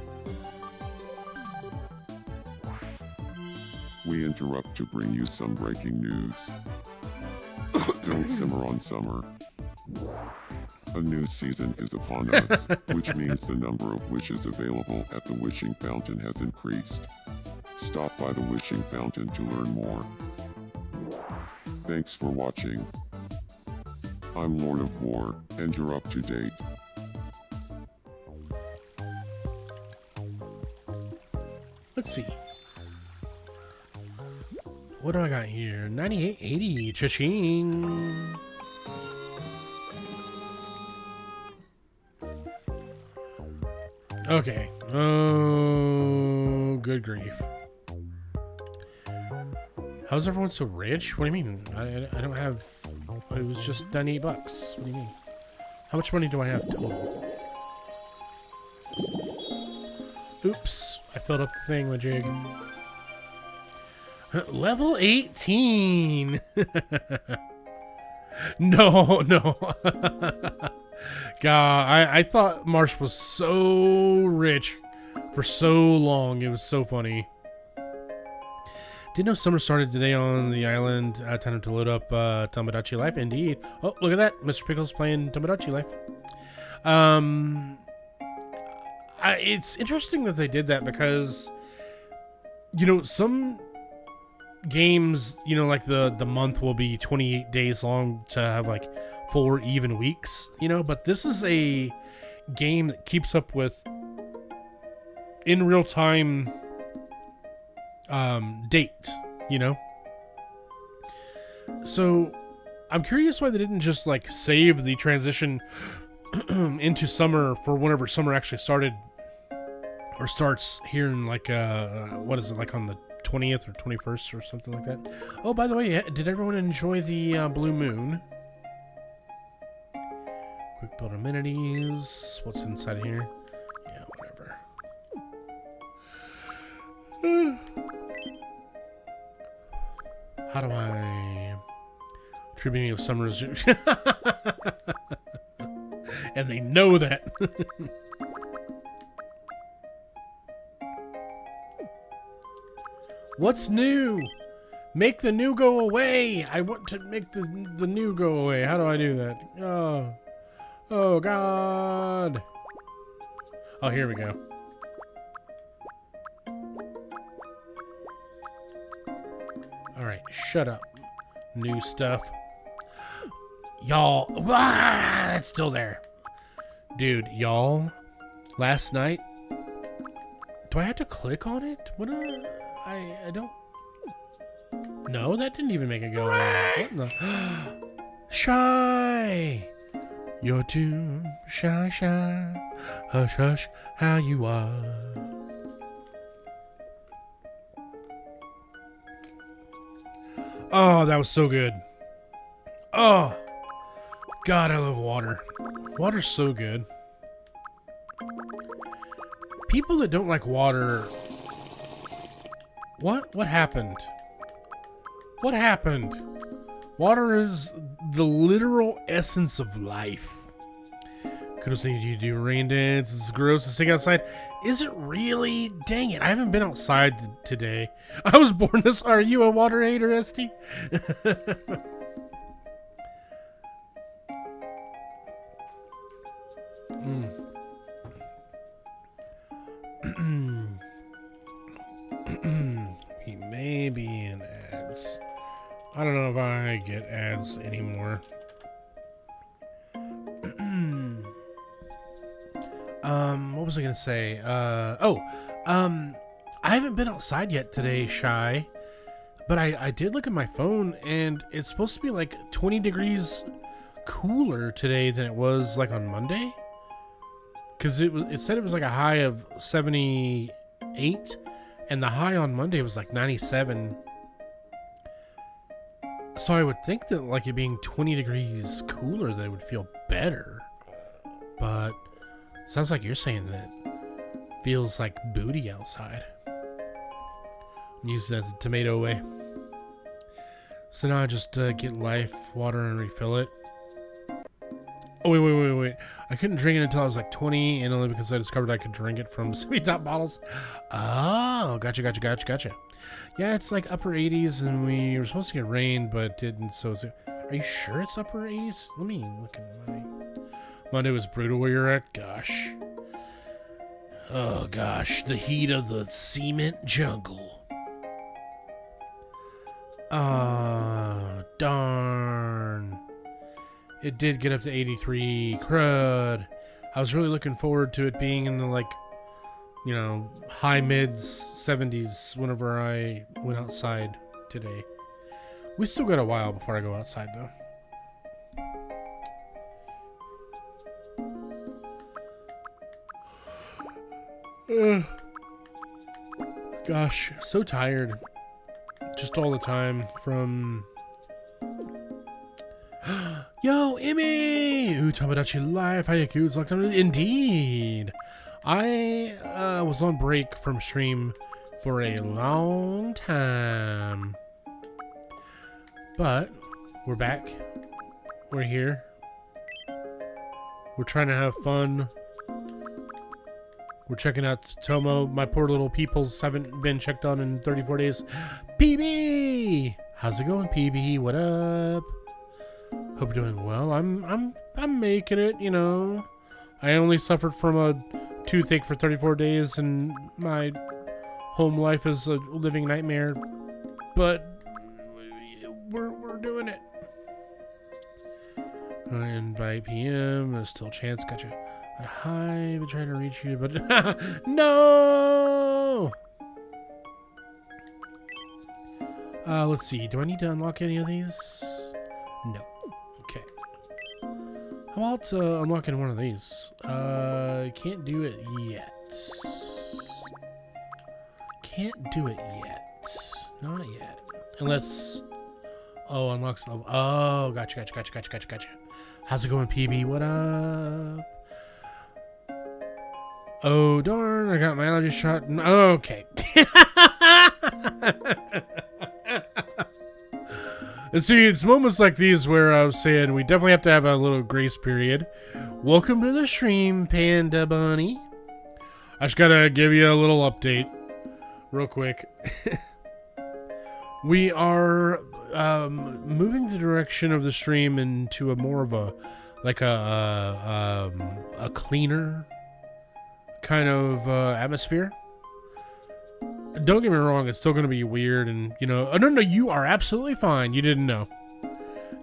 We interrupt to bring you some breaking news. Don't simmer on summer. A new season is upon us, which means the number of wishes available at the wishing fountain has increased. Stop by the wishing fountain to learn more. Thanks for watching. I'm Lord of War, and you're up to date. Let's see. What do I got here? 9880. Cha-ching. Okay. Oh, good grief. How's everyone so rich? What do you mean? I don't have... It was just $98. What do you mean? How much money do I have total? Oops. I filled up the thing with jig. Level 18! No. God, I thought Marsh was so rich for so long. It was so funny. Didn't know summer started today on the island. Time to load up Tomodachi Life. Indeed. Oh, look at that. Mr. Pickles playing Tomodachi Life. It's interesting that they did that because, you know, some games, you know, like the month will be 28 days long to have like 4 even weeks, you know, but this is a game that keeps up with in real time date, you know. So I'm curious why they didn't just like save the transition into summer for whenever summer actually started or starts here in like what is it, like on the 20th or 21st or something like that. Oh, by the way, did everyone enjoy the blue moon? Quick build amenities. What's inside here? Yeah, whatever. How do I... True meaning of summer is... And they know that. What's new? Make the new go away. I want to make the new go away. How do I do that? Oh God. Oh, here we go. All right, shut up. New stuff. Y'all, it's still there. Dude, y'all, last night, do I have to click on it? What I don't... No, that didn't even make it go away. What the... Shy! You're too shy. Hush, hush, how you are. Oh, that was so good. Oh, God, I love water. Water's so good. People that don't like water... What happened? What happened? Water is the literal essence of life. Kudos to you do rain dance. It's gross to sing outside. Is it really? Dang it, I haven't been outside today. I was born this... Are you a water hater, Esty? We may be in ads. I don't know if I get ads anymore. What was I gonna say? I haven't been outside yet today, Shy. But I did look at my phone, and it's supposed to be like 20 degrees cooler today than it was like on Monday. Because it said it was like a high of 78, and the high on Monday was like 97. So I would think that like it being 20 degrees cooler, that it would feel better. But sounds like you're saying that it feels like booty outside. I'm using that the tomato way. So now I just get life, water, and refill it. Oh, wait. I couldn't drink it until I was like 20, and only because I discovered I could drink it from semi-top bottles. Oh, gotcha. Yeah, it's like upper 80s, and we were supposed to get rain, but didn't. So, are you sure it's upper 80s? Let me look at my... Monday was brutal where you're at? Gosh. Oh, gosh. The heat of the cement jungle. Ah, darn. It did get up to 83. Crud. I was really looking forward to it being in the, like, you know, high mids 70s whenever I went outside today. We still got a while before I go outside, though. Gosh, so tired. Just all the time from... Yo, Emmy! Ooh, Tomodachi Life, Hayaku, it's locked on. Indeed! I was on break from stream for a long time. But, we're back. We're here. We're trying to have fun. We're checking out Tomo. My poor little peoples haven't been checked on in 34 days. PB! How's it going, PB? What up? Hope you're doing well. I'm making it, you know. I only suffered from a toothache for 34 days, and my home life is a living nightmare. But we're doing it. And by PM, there's still a chance. Gotcha. Hi, I've been trying to reach you, but no. Let's see. Do I need to unlock any of these? No. Okay. How about unlocking one of these? Can't do it yet. Can't do it yet. Not yet. Unless... Oh, unlocks level. Oh, gotcha. How's it going, PB? What up? Oh, darn. I got my allergy shot. Okay. And see, it's moments like these where I was saying we definitely have to have a little grace period. Welcome to the stream, Panda Bunny. I just gotta give you a little update real quick. We are moving the direction of the stream into a more of a cleaner kind of atmosphere. Don't get me wrong, it's still going to be weird, and you know, no, you are absolutely fine. You didn't know.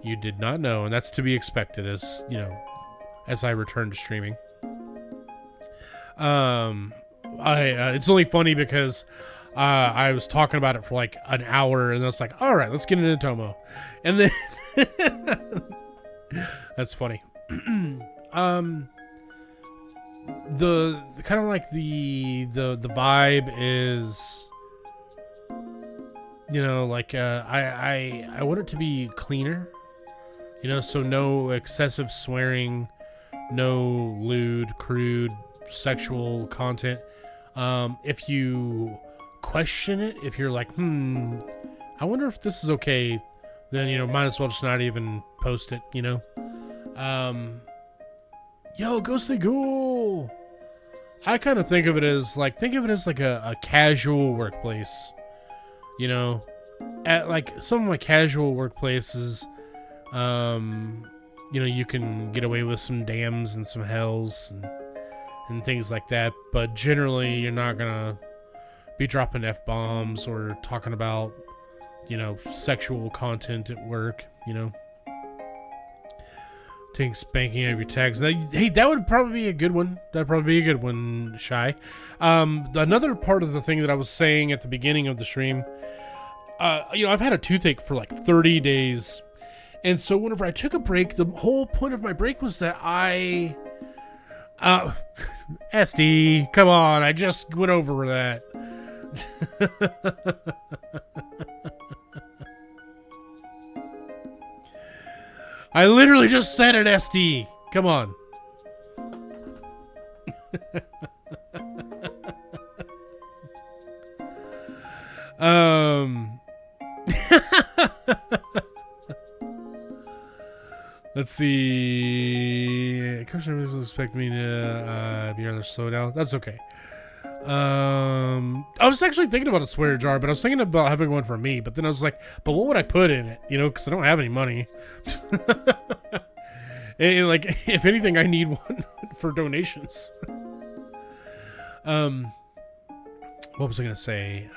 You did not know, and that's to be expected as, you know, as I return to streaming. It's only funny because I was talking about it for like an hour, and I was like, all right, let's get into Tomo. And then that's funny. The kind of like the vibe is, you know, like I want it to be cleaner, you know, so no excessive swearing, no lewd, crude, sexual content. If you question it, if you're like, I wonder if this is okay, then, you know, might as well just not even post it, you know. Yo, Ghostly Ghoul! I kind of think of it as like a casual workplace. You know, at like some of my casual workplaces, you know, you can get away with some dams and some hells and things like that. But generally, you're not gonna be dropping F-bombs or talking about, you know, sexual content at work, you know. Taking spanking out of your tags. Hey, that would probably be a good one. That'd probably be a good one, Shy. Another part of the thing that I was saying at the beginning of the stream, you know, I've had a toothache for like 30 days. And so whenever I took a break, the whole point of my break was that SD, come on, I just went over that. I literally just said it, SD. Come on. Let's see. Commissioner expect me to be rather slow down. That's okay. I was actually thinking about a swear jar, but I was thinking about having one for me. But then I was like, but what would I put in it? You know, because I don't have any money. And like, if anything, I need one for donations. What was I gonna say?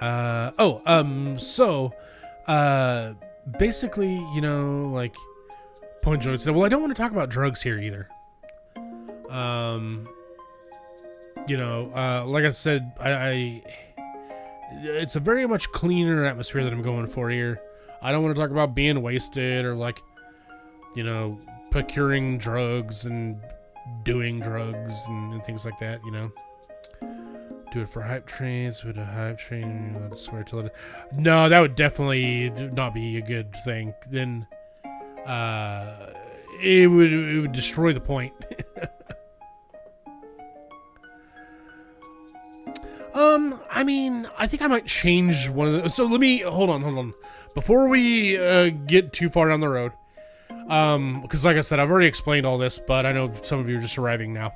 Basically, you know, like, point joints. Well, I don't want to talk about drugs here either. You know, like I said, it's a very much cleaner atmosphere that I'm going for here. I don't want to talk about being wasted or, like, you know, procuring drugs and doing drugs and things like that, you know. Do it for hype trains. Would a hype train swear till it? No, that would definitely not be a good thing. Then, it would destroy the point. I mean, I think I might change one of the. So let me hold on. Before we get too far down the road, because like I said, I've already explained all this, but I know some of you are just arriving now.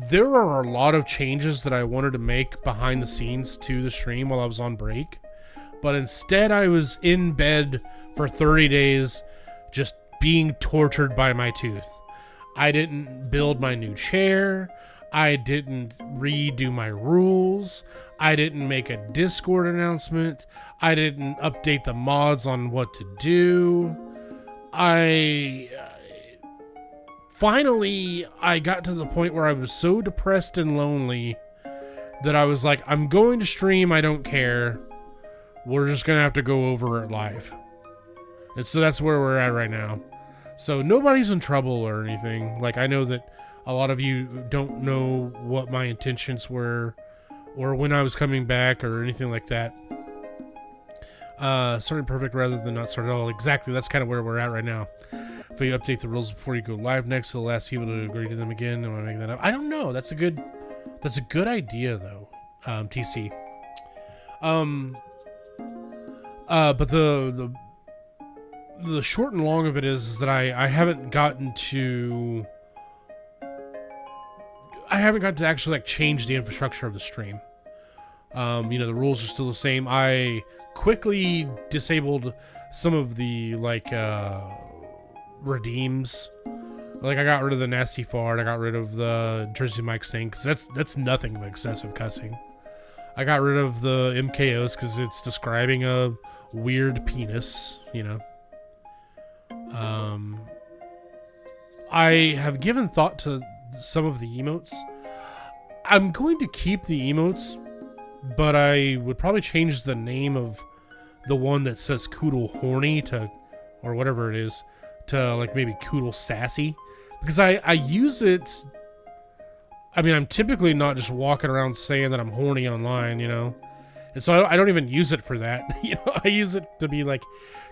There are a lot of changes that I wanted to make behind the scenes to the stream while I was on break, but instead I was in bed for 30 days just being tortured by my tooth. I didn't build my new chair. I didn't redo my rules. I didn't make a Discord announcement. I didn't update the mods on what to do. Finally, I got to the point where I was so depressed and lonely that I was like, I'm going to stream, I don't care. We're just going to have to go over it live. And so that's where we're at right now. So nobody's in trouble or anything. Like, I know that a lot of you don't know what my intentions were or when I was coming back or anything like that. Starting perfect rather than not start at all. Exactly, that's kind of where we're at right now. If you update the rules before you go live next, it'll ask people to agree to them again. Am I making that up? I don't know. That's a good idea though. TC. But the short and long of it is that I haven't gotten to actually like change the infrastructure of the stream. You know, the rules are still the same. I quickly disabled some of the like redeems. Like, I got rid of the nasty fart. I got rid of the Jersey Mike sing, because that's nothing but excessive cussing. I got rid of the MKOs because it's describing a weird penis, you know. I have given thought to some of the emotes. I'm going to keep the emotes, but I would probably change the name of the one that says Koodle Horny to, or whatever it is, to like maybe Koodle Sassy, because I use it. I mean, I'm typically not just walking around saying that I'm horny online, you know, and so I don't even use it for that. You know, I use it to be like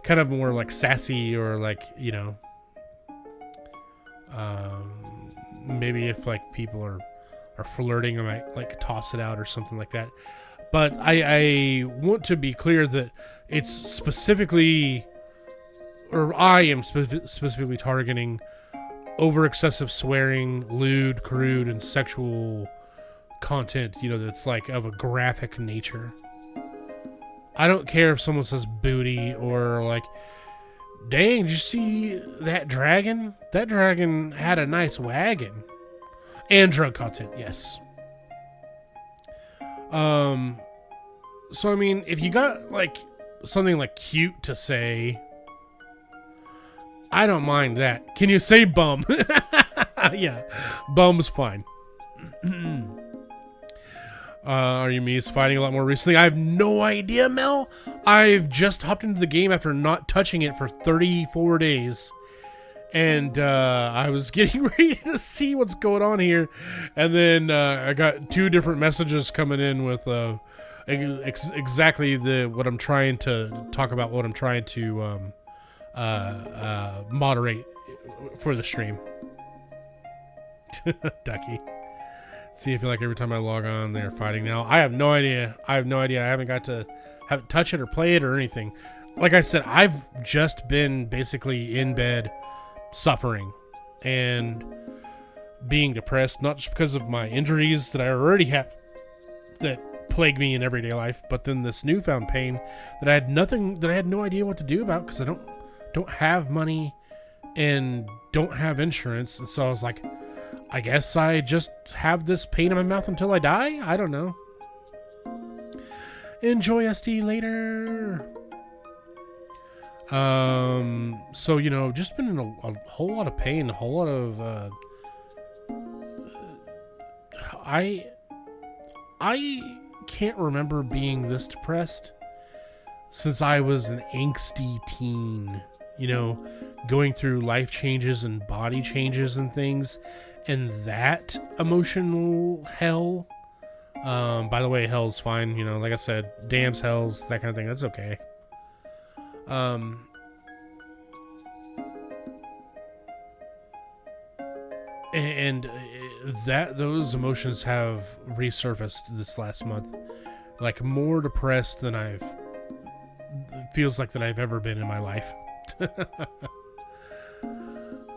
kind of more like sassy, or like, you know, maybe if like people are flirting, I might like toss it out or something like that. But I want to be clear that it's specifically, or I am specifically targeting over excessive swearing, lewd, crude, and sexual content, you know, that's like of a graphic nature. I don't care if someone says booty or like, dang, did you see that dragon? That dragon had a nice wagon. And drug content, yes. So I mean, if you got like something like cute to say, I don't mind that. Can you say bum? Yeah, bum's fine. Are you me is fighting a lot more recently? I have no idea, Mel. I've just hopped into the game after not touching it for 34 days. And I was getting ready to see what's going on here. And then I got 2 different messages coming in with exactly what I'm trying to talk about, what I'm trying to moderate for the stream. Ducky. See, I feel like every time I log on, they're fighting now. I have no idea. I haven't got to touch it or play it or anything. Like I said, I've just been basically in bed suffering and being depressed, not just because of my injuries that I already have that plague me in everyday life, but then this newfound pain that I had no idea what to do about, because I don't have money and don't have insurance. And so I was like, I guess I just have this pain in my mouth until I die. I don't know. Enjoy SD later. So, you know, just been in a whole lot of pain, a whole lot of, I can't remember being this depressed since I was an angsty teen, you know, going through life changes and body changes and things, and that emotional hell. By the way, hell's fine, you know, like I said, dams, hells, that kind of thing, that's okay. And those emotions have resurfaced this last month, like more depressed than it feels like that I've ever been in my life.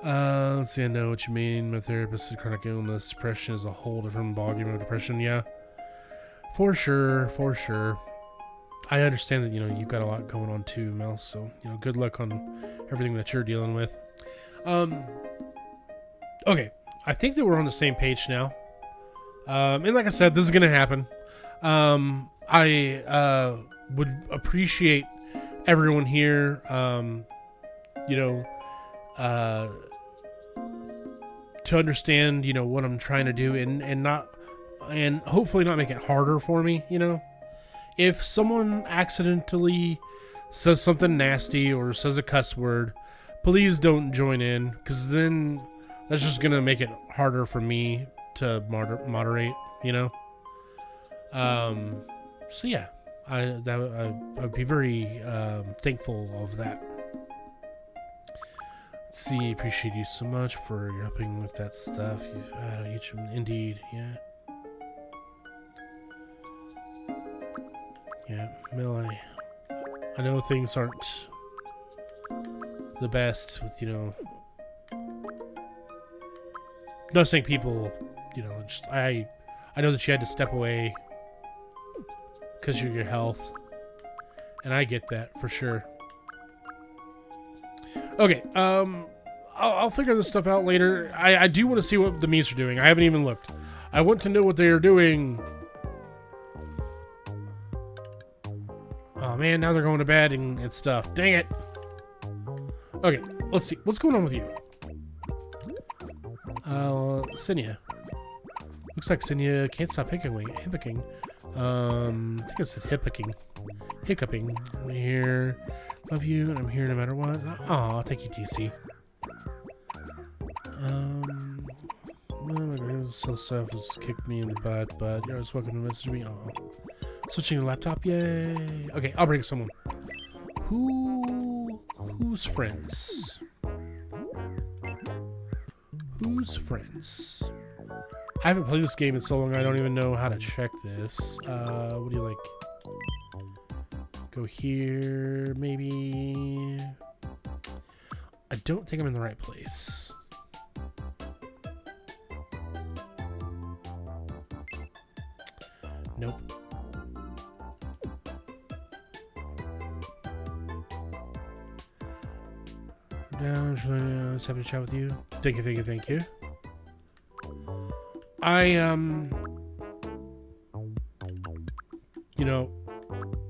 Let's see, I know what you mean. My therapist said chronic illness, depression is a whole different ballgame of depression. Yeah, for sure. I understand that, you know, you've got a lot going on too, Mel, so, you know, good luck on everything that you're dealing with. Okay, I think that we're on the same page now. And like I said, this is going to happen. I would appreciate everyone here, you know, to understand, you know, what I'm trying to do and hopefully not make it harder for me, you know. If someone accidentally says something nasty or says a cuss word, please don't join in, because then that's just going to make it harder for me to moderate, you know? So yeah, I'd be very thankful of that. Let's see, appreciate you so much for helping with that stuff. You've had on YouTube, indeed, yeah. Yeah, Mel, I know things aren't the best with, you know, not saying people, you know, just, I know that you had to step away because of your health, and I get that for sure. Okay, I'll figure this stuff out later. I do want to see what the Mies are doing. I haven't even looked. I want to know what they are doing. Oh man, now they're going to bed and stuff. Dang it. Okay, let's see. What's going on with you? Sinia. Looks like Sinia can't stop hiccuping. I think I said hiccuping. I'm here. Love you, and I'm here no matter what. Aw, thank you, TC. My so self kicked me in the butt, but you're always welcome to message me. Aw. Switching the laptop, yay. Okay, I'll bring someone. Who's friends? Who's friends? I haven't played this game in so long I don't even know how to check this. What do you like? Go here, maybe. I don't think I'm in the right place. Nope. Down, just happy to chat with you. Thank you. You know,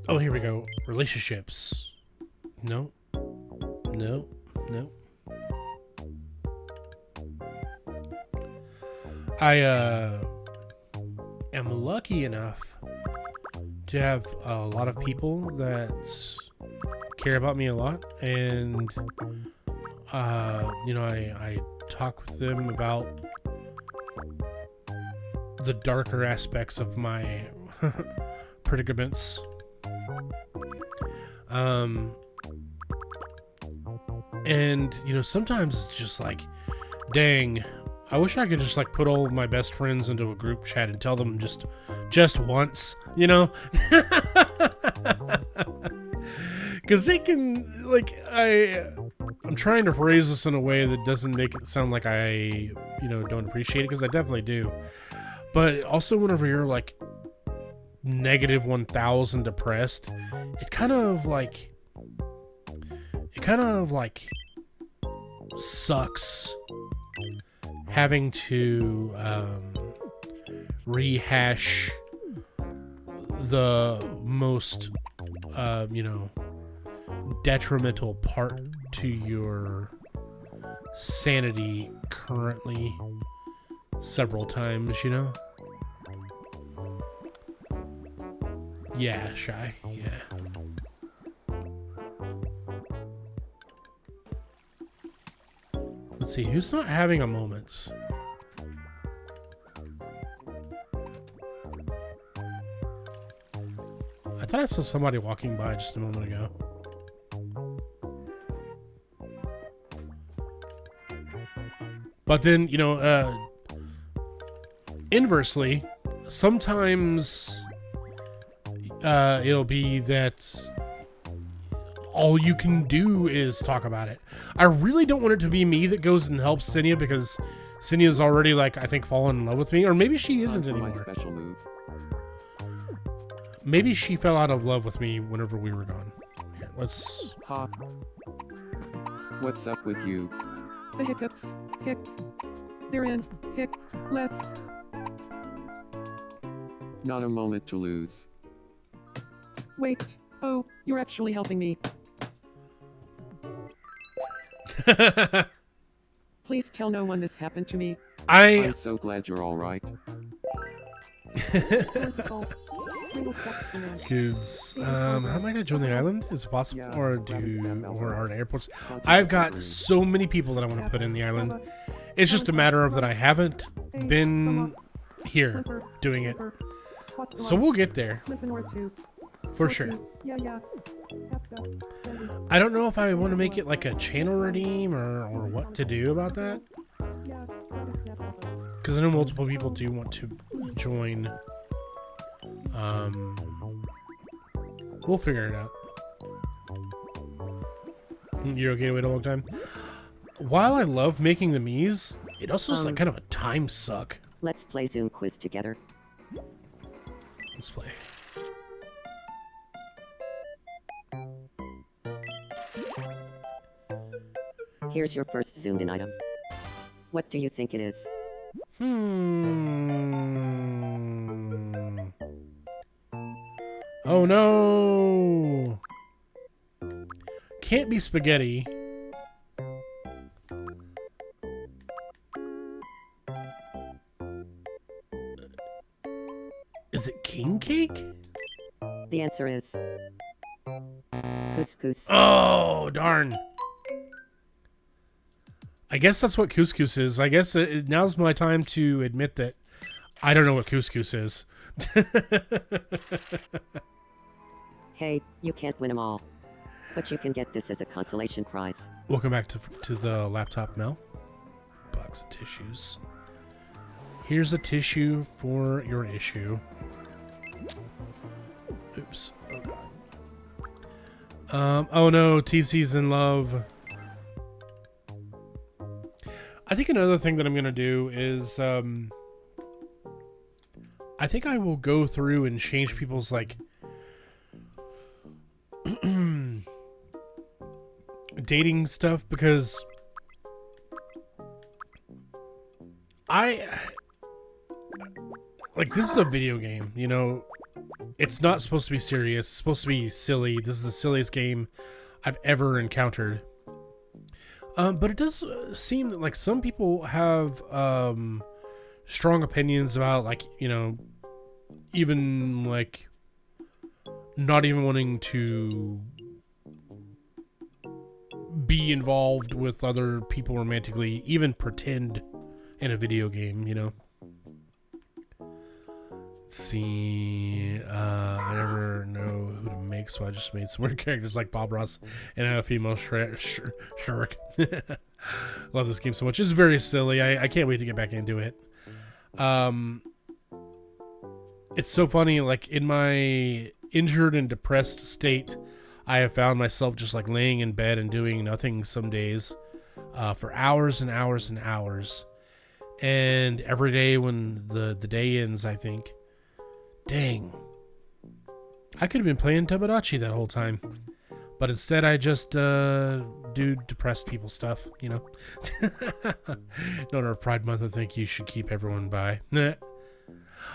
oh, here we go. Relationships. No. I am lucky enough to have a lot of people that care about me a lot, and you know, I talk with them about the darker aspects of my predicaments. And you know, sometimes it's just like, dang, I wish I could just like put all of my best friends into a group chat and tell them just once, you know? Because they can, like, I'm trying to phrase this in a way that doesn't make it sound like I, don't appreciate it, because I definitely do. But also, whenever you're like negative 1,000 depressed, it kind of like sucks having to rehash the most detrimental part to your sanity currently several times, Yeah, Shy, yeah. Let's see, who's not having a moment? I thought I saw somebody walking by just a moment ago. But then, inversely, sometimes it'll be that all you can do is talk about it. I really don't want it to be me that goes and helps Cinia, because Cinia's already, like, I think fallen in love with me. Or maybe she isn't anymore. My special move. Maybe she fell out of love with me whenever we were gone. Here, let's... Ha. What's up with you? The hiccups. Hic. They're in. Hic. Less. Not a moment to lose. Wait. Oh, you're actually helping me. Please tell no one this happened to me. I'm so glad you're alright. Kids, how am I gonna join the island? Is it possible, Yeah, or are there airports? I've got so many people that I want to put in the island. It's just a matter of that I haven't been here doing it, so we'll get there for sure. I don't know if I want to make it like a channel redeem or what to do about that, because I know multiple people do want to join. We'll figure it out. You're okay to wait a long time? While I love making the Miis, it also is like kind of a time suck. Let's play Zoom quiz together. Let's play. Here's your first zoomed in item. What do you think it is? Oh no! Can't be spaghetti. Is it king cake? The answer is couscous. Oh, darn. I guess that's what couscous is. I guess now's my time to admit that I don't know what couscous is. Hey, you can't win them all. But you can get this as a consolation prize. Welcome back to the laptop, Mel. Box of tissues. Here's a tissue for your issue. Oops. Oh god. Oh no, TC's in love. I think another thing that I'm gonna do is I think I will go through and change people's like dating stuff, because this is a video game, it's not supposed to be serious, it's supposed to be silly. This is the silliest game I've ever encountered. But it does seem that like some people have strong opinions about like, even like not even wanting to be involved with other people romantically, even pretend in a video game, Let's see, I never know who to make, so I just made some weird characters like Bob Ross and a female Shirk. Love this game so much. It's very silly. I can't wait to get back into it. It's so funny, like in my injured and depressed state, I have found myself just like laying in bed and doing nothing some days for hours and hours and hours. And every day when the day ends, I think, dang, I could have been playing Tomodachi that whole time. But instead, I just do depressed people stuff, you know. In honor of Pride Month, I think you should keep everyone by.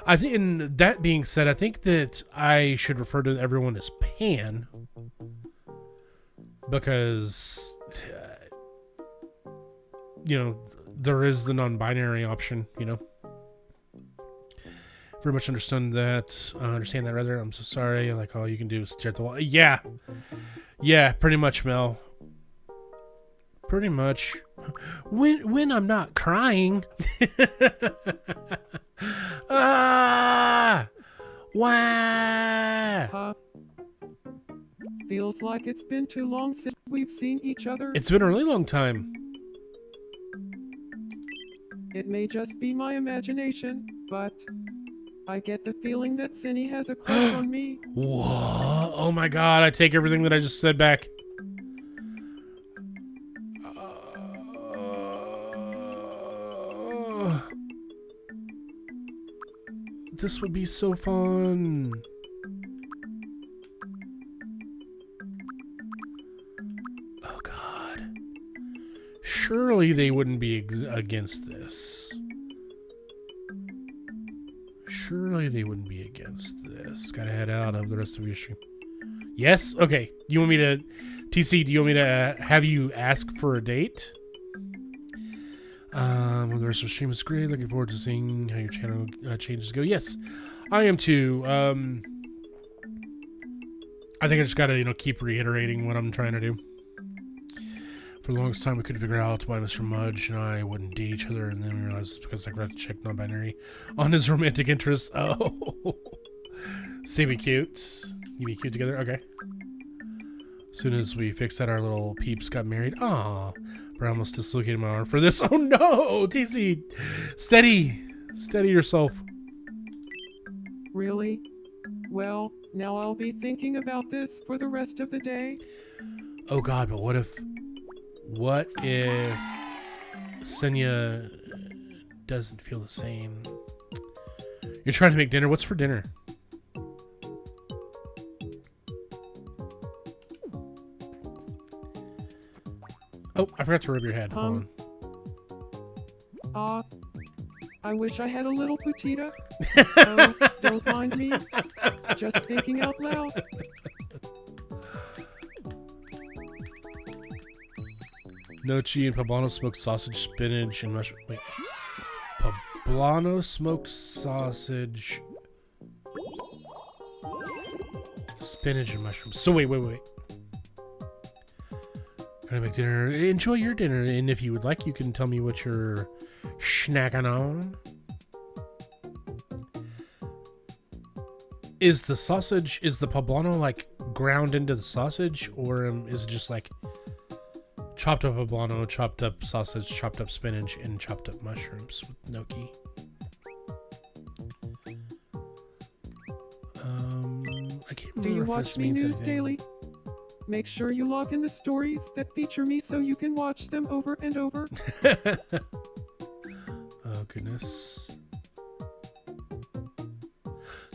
I think, and that being said, I think that I should refer to everyone as Pan, because, you know, there is the non-binary option, you know. Very much understand that. Rather. I'm so sorry. Like, all you can do is stare at the wall. Yeah, pretty much, Mel. Pretty much. When I'm not crying. Why? Feels like it's been too long since we've seen each other. It's been a really long time. It may just be my imagination, but I get the feeling that Cindy has a crush on me. What? Oh my god, I take everything that I just said back. This would be so fun. Oh god. Surely they wouldn't be against this. Surely they wouldn't be against this. Gotta head out of the rest of your stream. Yes? Okay. You want me to... TC, do you want me to have you ask for a date? Well, the rest of the stream is great. Looking forward to seeing how your channel changes go. Yes, I am too. I think I just gotta, keep reiterating what I'm trying to do. For the longest time, we couldn't figure out why Mr. Mudge and I wouldn't date each other, and then we realized it's because I forgot to check non-binary on his romantic interests. Oh, say be cute. You be cute together? Okay. As soon as we fixed that, our little peeps got married. Aw, but I almost dislocated my arm for this. Oh no, TC, steady yourself. Really? Well, now I'll be thinking about this for the rest of the day. Oh god, but what if Senya doesn't feel the same? You're trying to make dinner. What's for dinner? Oh, I forgot to rub your head. Hold on. I wish I had a little putita. Oh, don't mind me. Just thinking out loud. Nochi and poblano smoked sausage, spinach, and mushroom. Wait. Poblano smoked sausage, spinach, and mushrooms. So wait. Gonna make dinner. Enjoy your dinner, and if you would like, you can tell me what you're snacking on. Is the poblano like ground into the sausage, or is it just like chopped up poblano, chopped up sausage, chopped up spinach, and chopped up mushrooms with gnocchi? I can't remember. Do you if watch this Me means News anything. Daily? Make sure you log in the stories that feature me so you can watch them over and over. Oh goodness.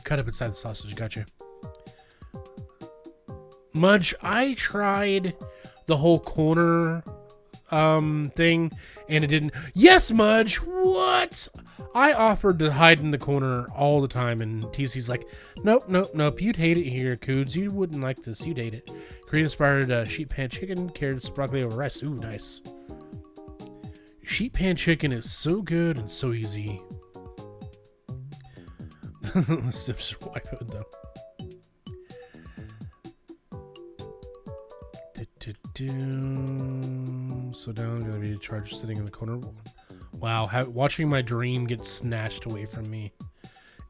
Cut up inside the sausage, gotcha. Mudge, I tried the whole corner thing and it didn't. Yes, Mudge, what? I offered to hide in the corner all the time and TC's like, nope, you'd hate it here, Coods. You wouldn't like this, you'd hate it. Korean inspired sheet pan chicken, carrots, broccoli over rice. Ooh, nice. Sheet pan chicken is so good and so easy. Stiff's white food though. So down, gonna be a charger sitting in the corner. Wow, watching my dream get snatched away from me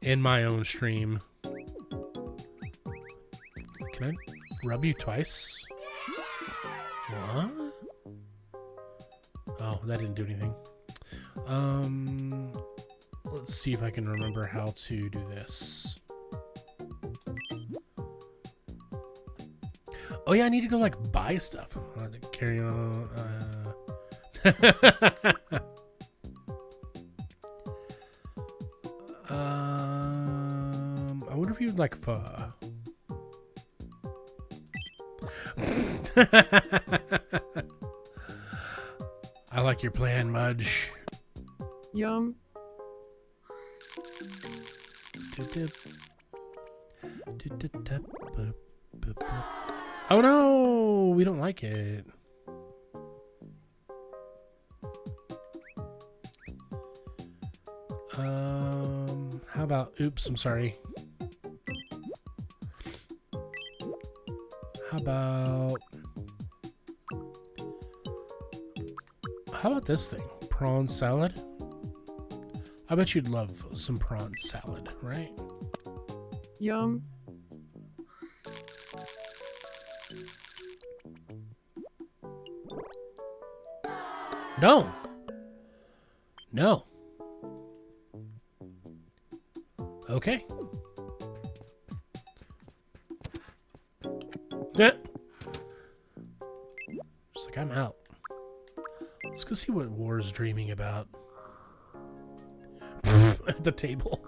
in my own stream. Can I rub you twice? What? Oh, that didn't do anything. Let's see if I can remember how to do this. Oh yeah, I need to go like buy stuff. I have to carry on. I wonder if you'd like pho. I like your plan, Mudge. Yum. Oh no, we don't like it. How about, oops, I'm sorry. How about this thing? Prawn salad? I bet you'd love some prawn salad, right? Yum. No. No. Okay. Yeah. Just like, I'm out. Let's go see what War's dreaming about. At the table.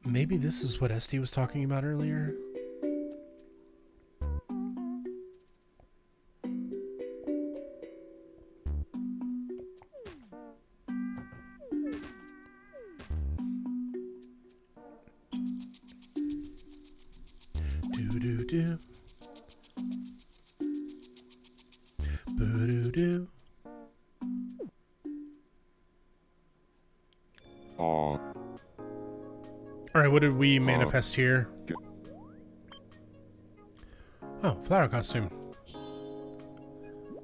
Maybe this is what Esty was talking about earlier. Do-do-do. Boo-doo-doo. Aw, Alright, what did we manifest here? Oh, flower costume.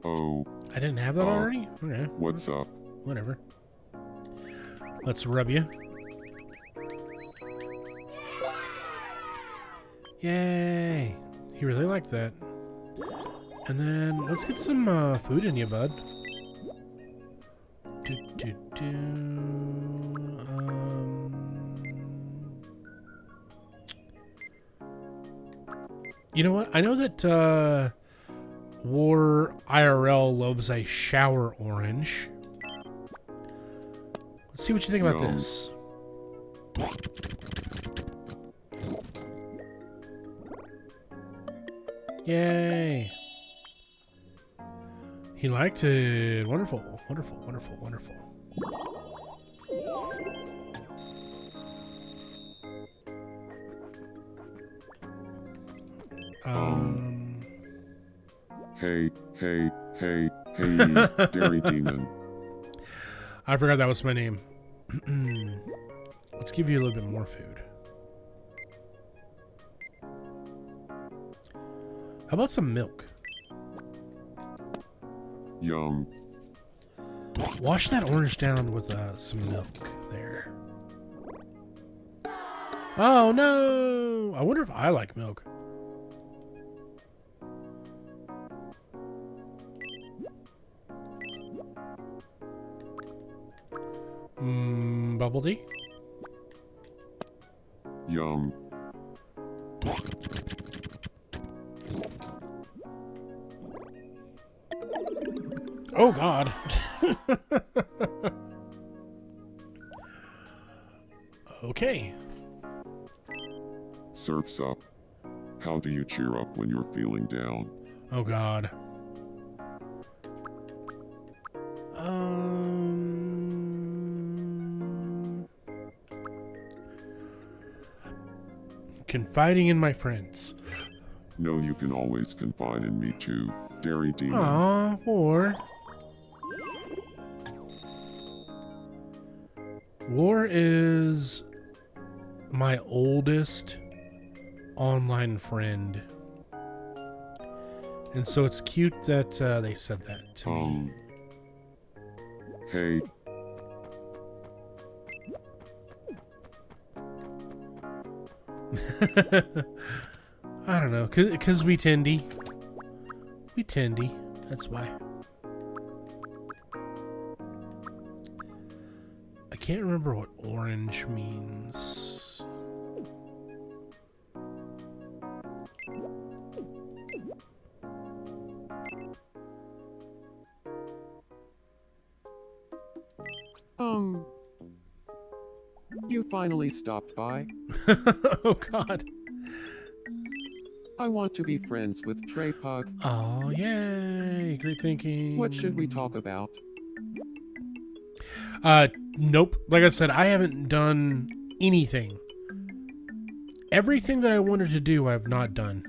oh, I didn't have that already? Okay, what's up? whatever. Let's rub you. Yay! He really liked that. And then let's get some food in you, bud. You know what? I know that War IRL loves a shower orange. Let's see what you think about Yum. this. Yay! He liked it. Wonderful, wonderful, wonderful, wonderful. Hey, hey, hey, hey, Dairy Demon. I forgot that was my name. Let's give you a little bit more food. How about some milk? Yum. Wash that orange down with some milk there. Oh no! I wonder if I like milk. Bubble tea? Yum. Oh god. Okay. Surf's up. How do you cheer up when you're feeling down? Oh god. Confiding in my friends. No, you can always confide in me too, Dairy Demon. Aw, War is my oldest online friend. And so it's cute that they said that to me. Hey. I don't know, cause we tendy. We tendy. That's why. I can't remember what orange means. You finally stopped by. Oh God. I want to be friends with Trey Pug. Oh yay! Great thinking. What should we talk about? Nope. Like I said, I haven't done anything. Everything that I wanted to do, I have not done.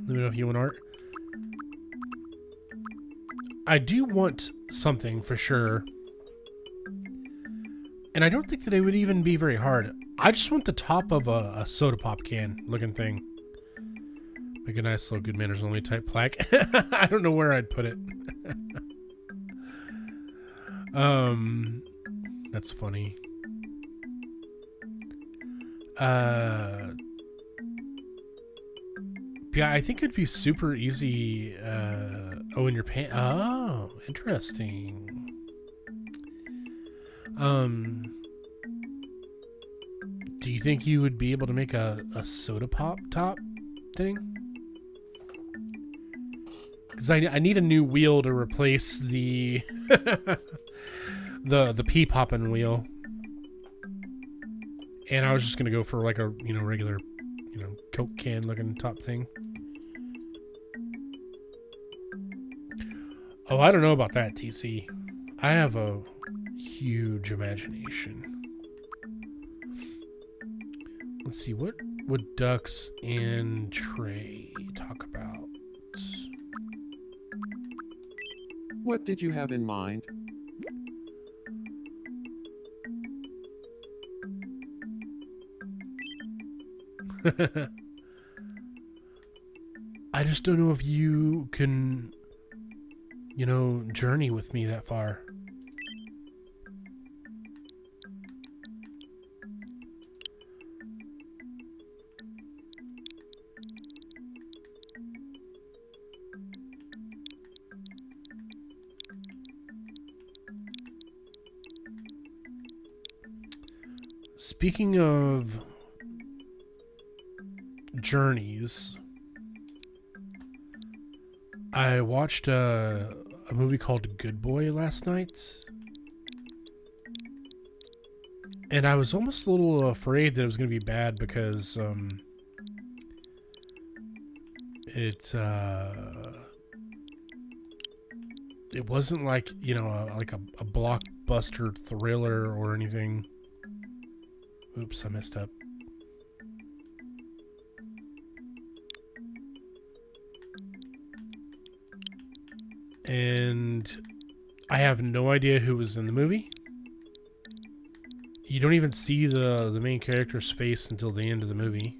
Let me know if you want art. I do want something for sure. And I don't think that it would even be very hard. I just want the top of a soda pop can looking thing. Make a nice little good manners only type plaque. I don't know where I'd put it. That's funny. Yeah, I think it'd be super easy. In your pants. Oh, interesting. Do you think you would be able to make a soda pop top thing? Because I need a new wheel to replace the the pea popping wheel. And I was just gonna go for like a regular Coke can looking top thing. Oh, I don't know about that, TC. I have a huge imagination. Let's see, what would Ducks and Trey talk about? What did you have in mind? I just don't know if you can, journey with me that far. Speaking of journeys, I watched a movie called Good Boy last night, and I was almost a little afraid that it was going to be bad because it wasn't like a blockbuster thriller or anything. Oops, I messed up. And I have no idea who was in the movie. You don't even see the main character's face until the end of the movie.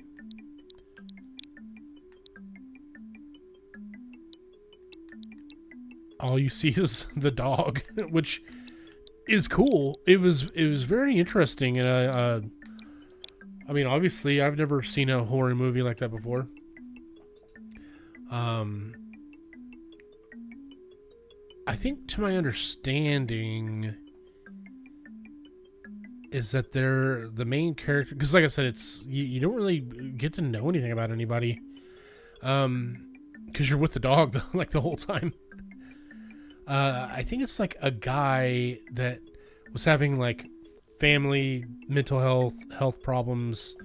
All you see is the dog, which is cool. It was very interesting, and I mean, obviously, I've never seen a horror movie like that before. I think, to my understanding, is that they're the main character. Because, like I said, it's you don't really get to know anything about anybody, because you're with the dog like the whole time. I think it's like a guy that was having like family mental health problems,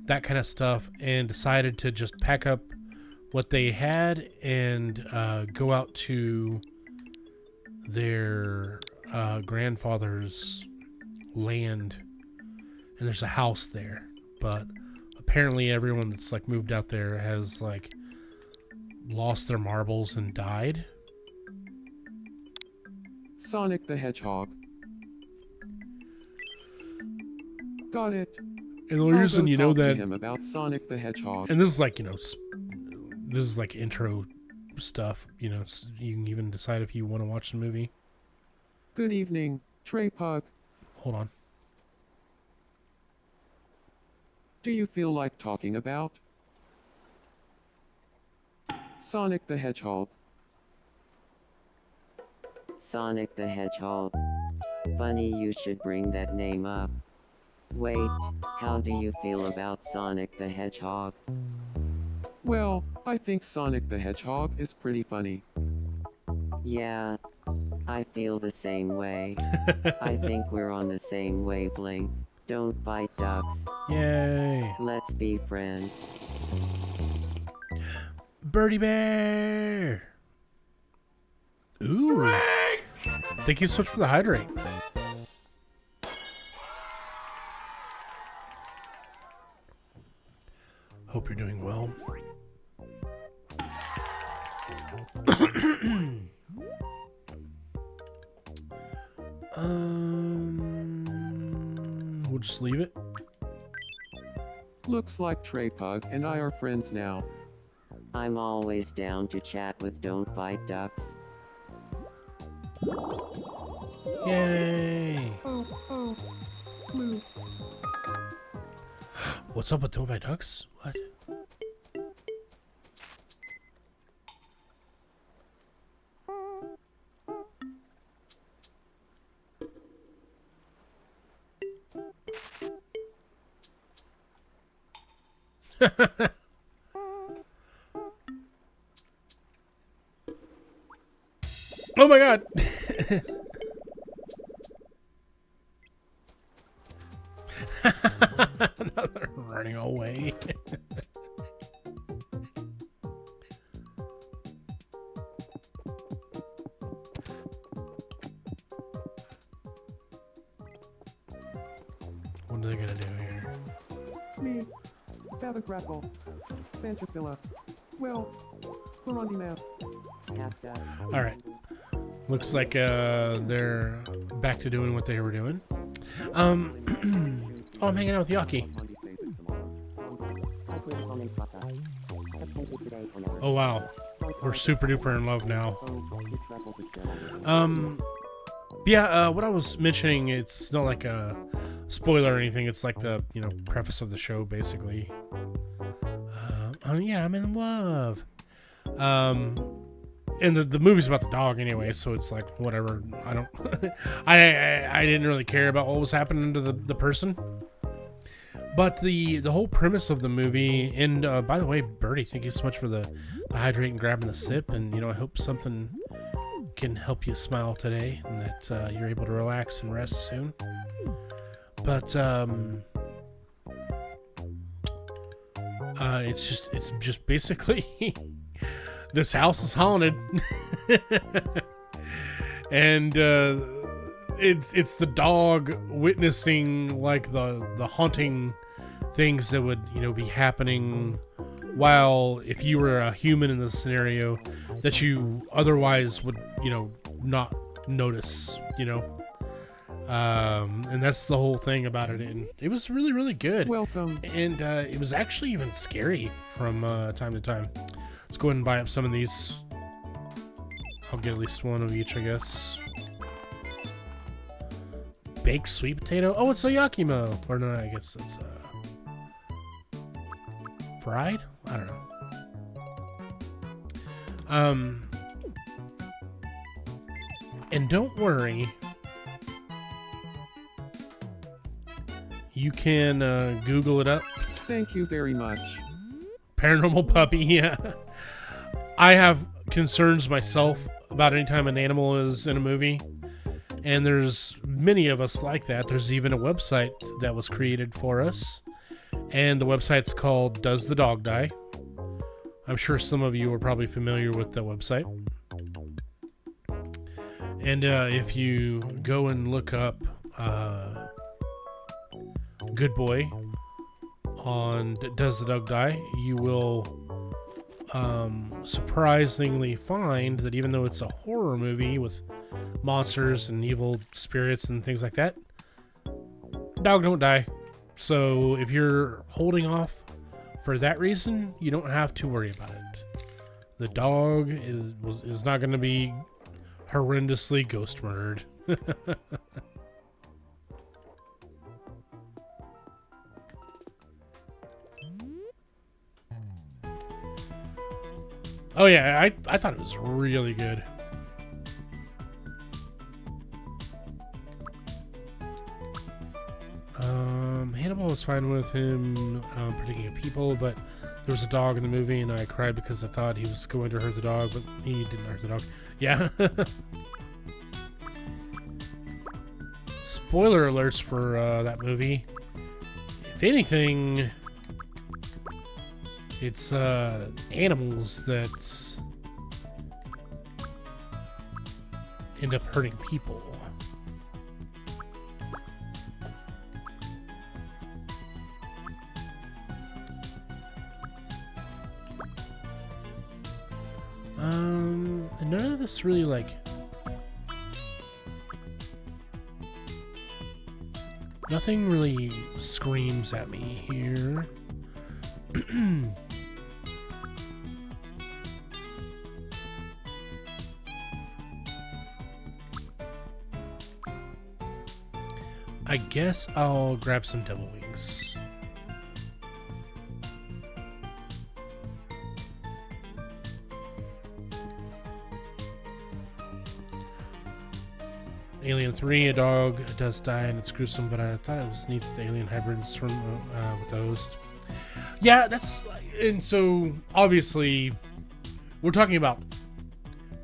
that kind of stuff, and decided to just pack up what they had and go out to their grandfather's land, and there's a house there, but apparently everyone that's like moved out there has like lost their marbles and died. Sonic the Hedgehog. Got it. And the only reason you know talk to that, him about Sonic the Hedgehog. and this is like this is like intro stuff. You know, you can even decide if you want to watch the movie. Good evening, Trey Pug. Hold on. Do you feel like talking about Sonic the Hedgehog? Sonic the Hedgehog. Funny you should bring that name up. Wait, how do you feel about Sonic the Hedgehog? Well, I think Sonic the Hedgehog is pretty funny. Yeah, I feel the same way. I think we're on the same wavelength. Don't bite ducks. Yay. Let's be friends. Birdie Bear. Ooh. Thank you so much for the hydrate. Hope you're doing well. We'll just leave it. Looks like Trey Pug and I are friends now. I'm always down to chat with Don't Bite Ducks. Yay. Oh, Blue. What's up with Don't Bite Ducks? What? Oh my god. Another running away. What are they gonna do here? Me. Babagrackle. Fantaphila. Well, we're on the map. All right. Looks like they're back to doing what they were doing. Oh, I'm hanging out with Yaki. Oh wow, we're super duper in love now. Yeah. What I was mentioning, it's not like a spoiler or anything. It's like the preface of the show, basically. Yeah, I'm in love. And the movie's about the dog anyway, so it's like whatever. I don't. I didn't really care about what was happening to the person. But the whole premise of the movie, and by the way, Birdie, thank you so much for the hydrate and grabbing the sip, and I hope something can help you smile today, and that you're able to relax and rest soon. But it's just basically. This house is haunted, and it's the dog witnessing like the haunting things that would be happening, while if you were a human in this scenario that you otherwise would not notice, and that's the whole thing about it, and it was really, really good. Welcome. And it was actually even scary from time to time. Let's go ahead and buy up some of these. I'll get at least one of each, I guess. Baked sweet potato. Oh, it's a Yakimo. Or no, I guess it's fried? I don't know. And don't worry. You can Google it up. Thank you very much. Paranormal puppy, yeah. I have concerns myself about any time an animal is in a movie, and there's many of us like that. There's even a website that was created for us, and the website's called Does the Dog Die? I'm sure some of you are probably familiar with the website. And if you go and look up Good Boy on Does the Dog Die, you will surprisingly find that even though it's a horror movie with monsters and evil spirits and things like that, dog don't die. So if you're holding off for that reason, you don't have to worry about it. The dog is not going to be horrendously ghost murdered. Oh yeah, I thought it was really good. Hannibal was fine with him predicting people, but there was a dog in the movie, and I cried because I thought he was going to hurt the dog, but he didn't hurt the dog. Yeah. Spoiler alerts for that movie. If anything, it's animals that end up hurting people. None of this really nothing really screams at me here. I guess I'll grab some devil wings. Alien 3, a dog does die and it's gruesome, but I thought it was neat that the alien hybrids from with the host. Yeah, and so obviously we're talking about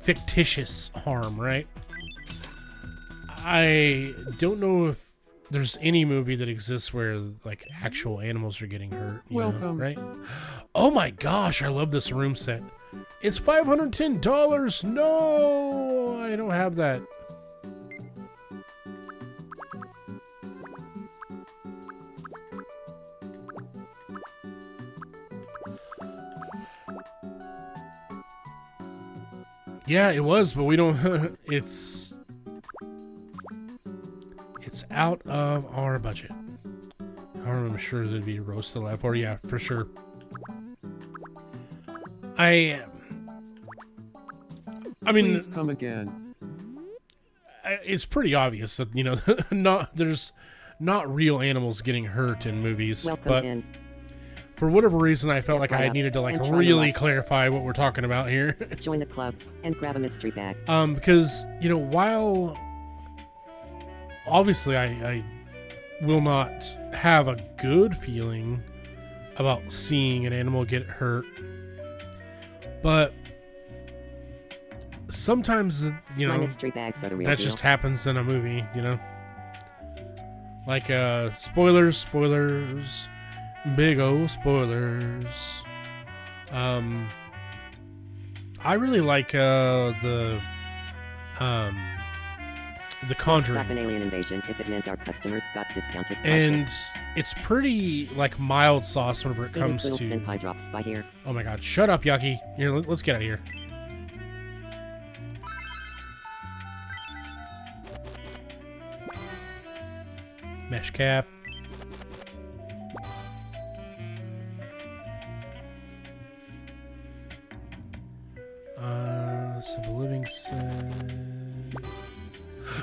fictitious harm, right? I don't know if there's any movie that exists where like actual animals are getting hurt. Welcome. Right? Oh my gosh, I love this room set. It's $510. No, I don't have that. Yeah, it was, but we don't. It's out of our budget. I'm sure there'd be roast alive for. Yeah, for sure. I mean, Please come again. it's pretty obvious that there's not real animals getting hurt in movies. Welcome but in. for whatever reason, I Step felt like right I up needed to and try your really luck. clarify what we're talking about here. Join the club and grab a mystery bag. Because while obviously I will not have a good feeling about seeing an animal get hurt, but sometimes My mystery bags are the real that deal. just happens in a movie, like spoilers, big O spoilers. I really like the Conjuring. Stop an alien invasion if it meant our customers got discounted And prices. it's pretty like mild sauce whenever it Little comes little to. senpai drops by here. Oh my god! Shut up, Yucky. Here, let's get out of here. Mesh cap. Simple living set.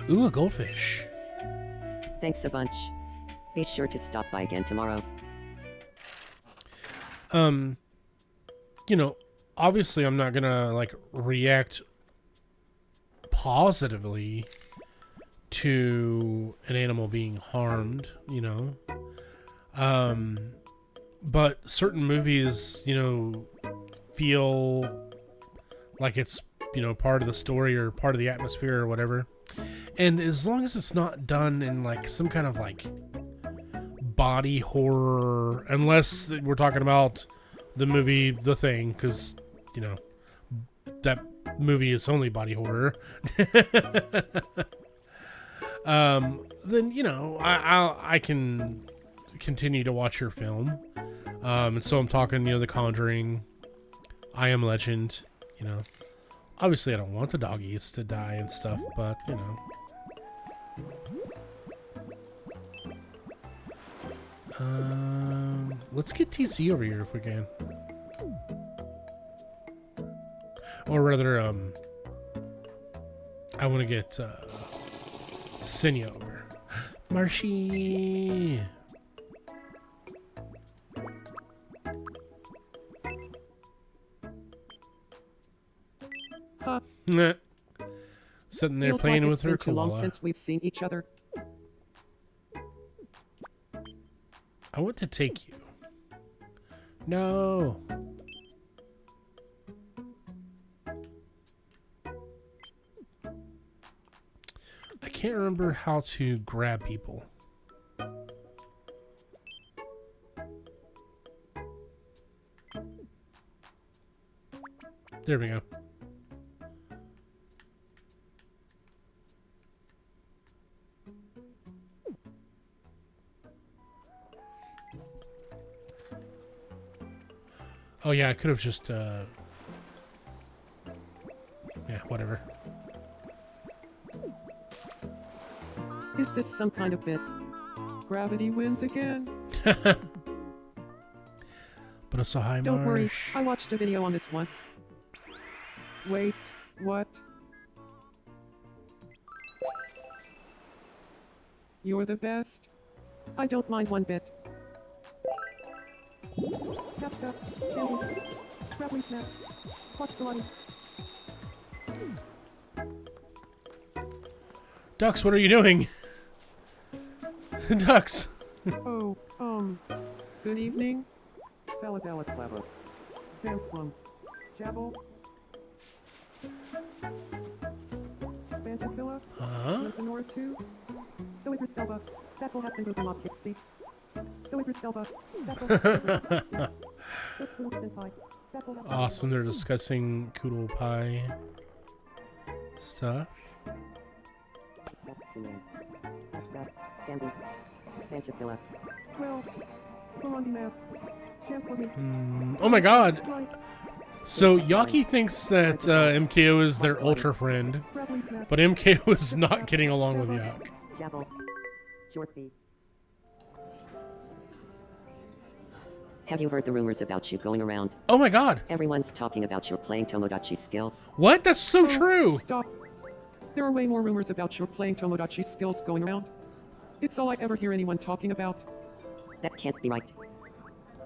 Ooh, a goldfish. Thanks a bunch. Be sure to stop by again tomorrow. Obviously I'm not gonna like react positively to an animal being harmed, but certain movies, feel like it's, part of the story or part of the atmosphere or whatever. And as long as it's not done in like some kind of like body horror, unless we're talking about the movie The Thing, because that movie is only body horror. Then I can continue to watch your film. And so I'm talking, The Conjuring, I Am Legend. Obviously I don't want the doggies to die and stuff, but let's get TC over here if we can. Or rather, I want to get Sinya over. Marshy! Huh. Nah. Sitting there Feels playing like with it's her been too long koala. since we've seen each other. I want to take you. No. I can't remember how to grab people. There we go. Oh yeah, I could have just yeah, whatever. Is this some kind of bit? Gravity wins again? But it's a high Don't worry, marsh. I watched a video on this once. Wait, what? You're the best. I don't mind one bit. Tap tap, candy, grappling snap, watch the light. Ducks, what are you doing? Ducks. Oh, good evening. Saladella clever. Samslum. Jabble. Fantasilla. Huh? Lenora 2. So is Selva. That will happen to the mob 60. So is Selva. That will happen to Awesome, they're discussing Koodle Pie stuff. Well, we're on the map. Chance for me. Oh my god! Right. So Yaki thinks that MKO is their ultra friend, Grappling snap. but MKO is not getting along with Yak. Jabble. Short speed. Have you heard the rumors about you going around? Oh my god! Everyone's talking about your playing Tomodachi skills. What? That's so true! Stop. There are way more rumors about your playing Tomodachi skills going around. It's all I ever hear anyone talking about. That can't be right.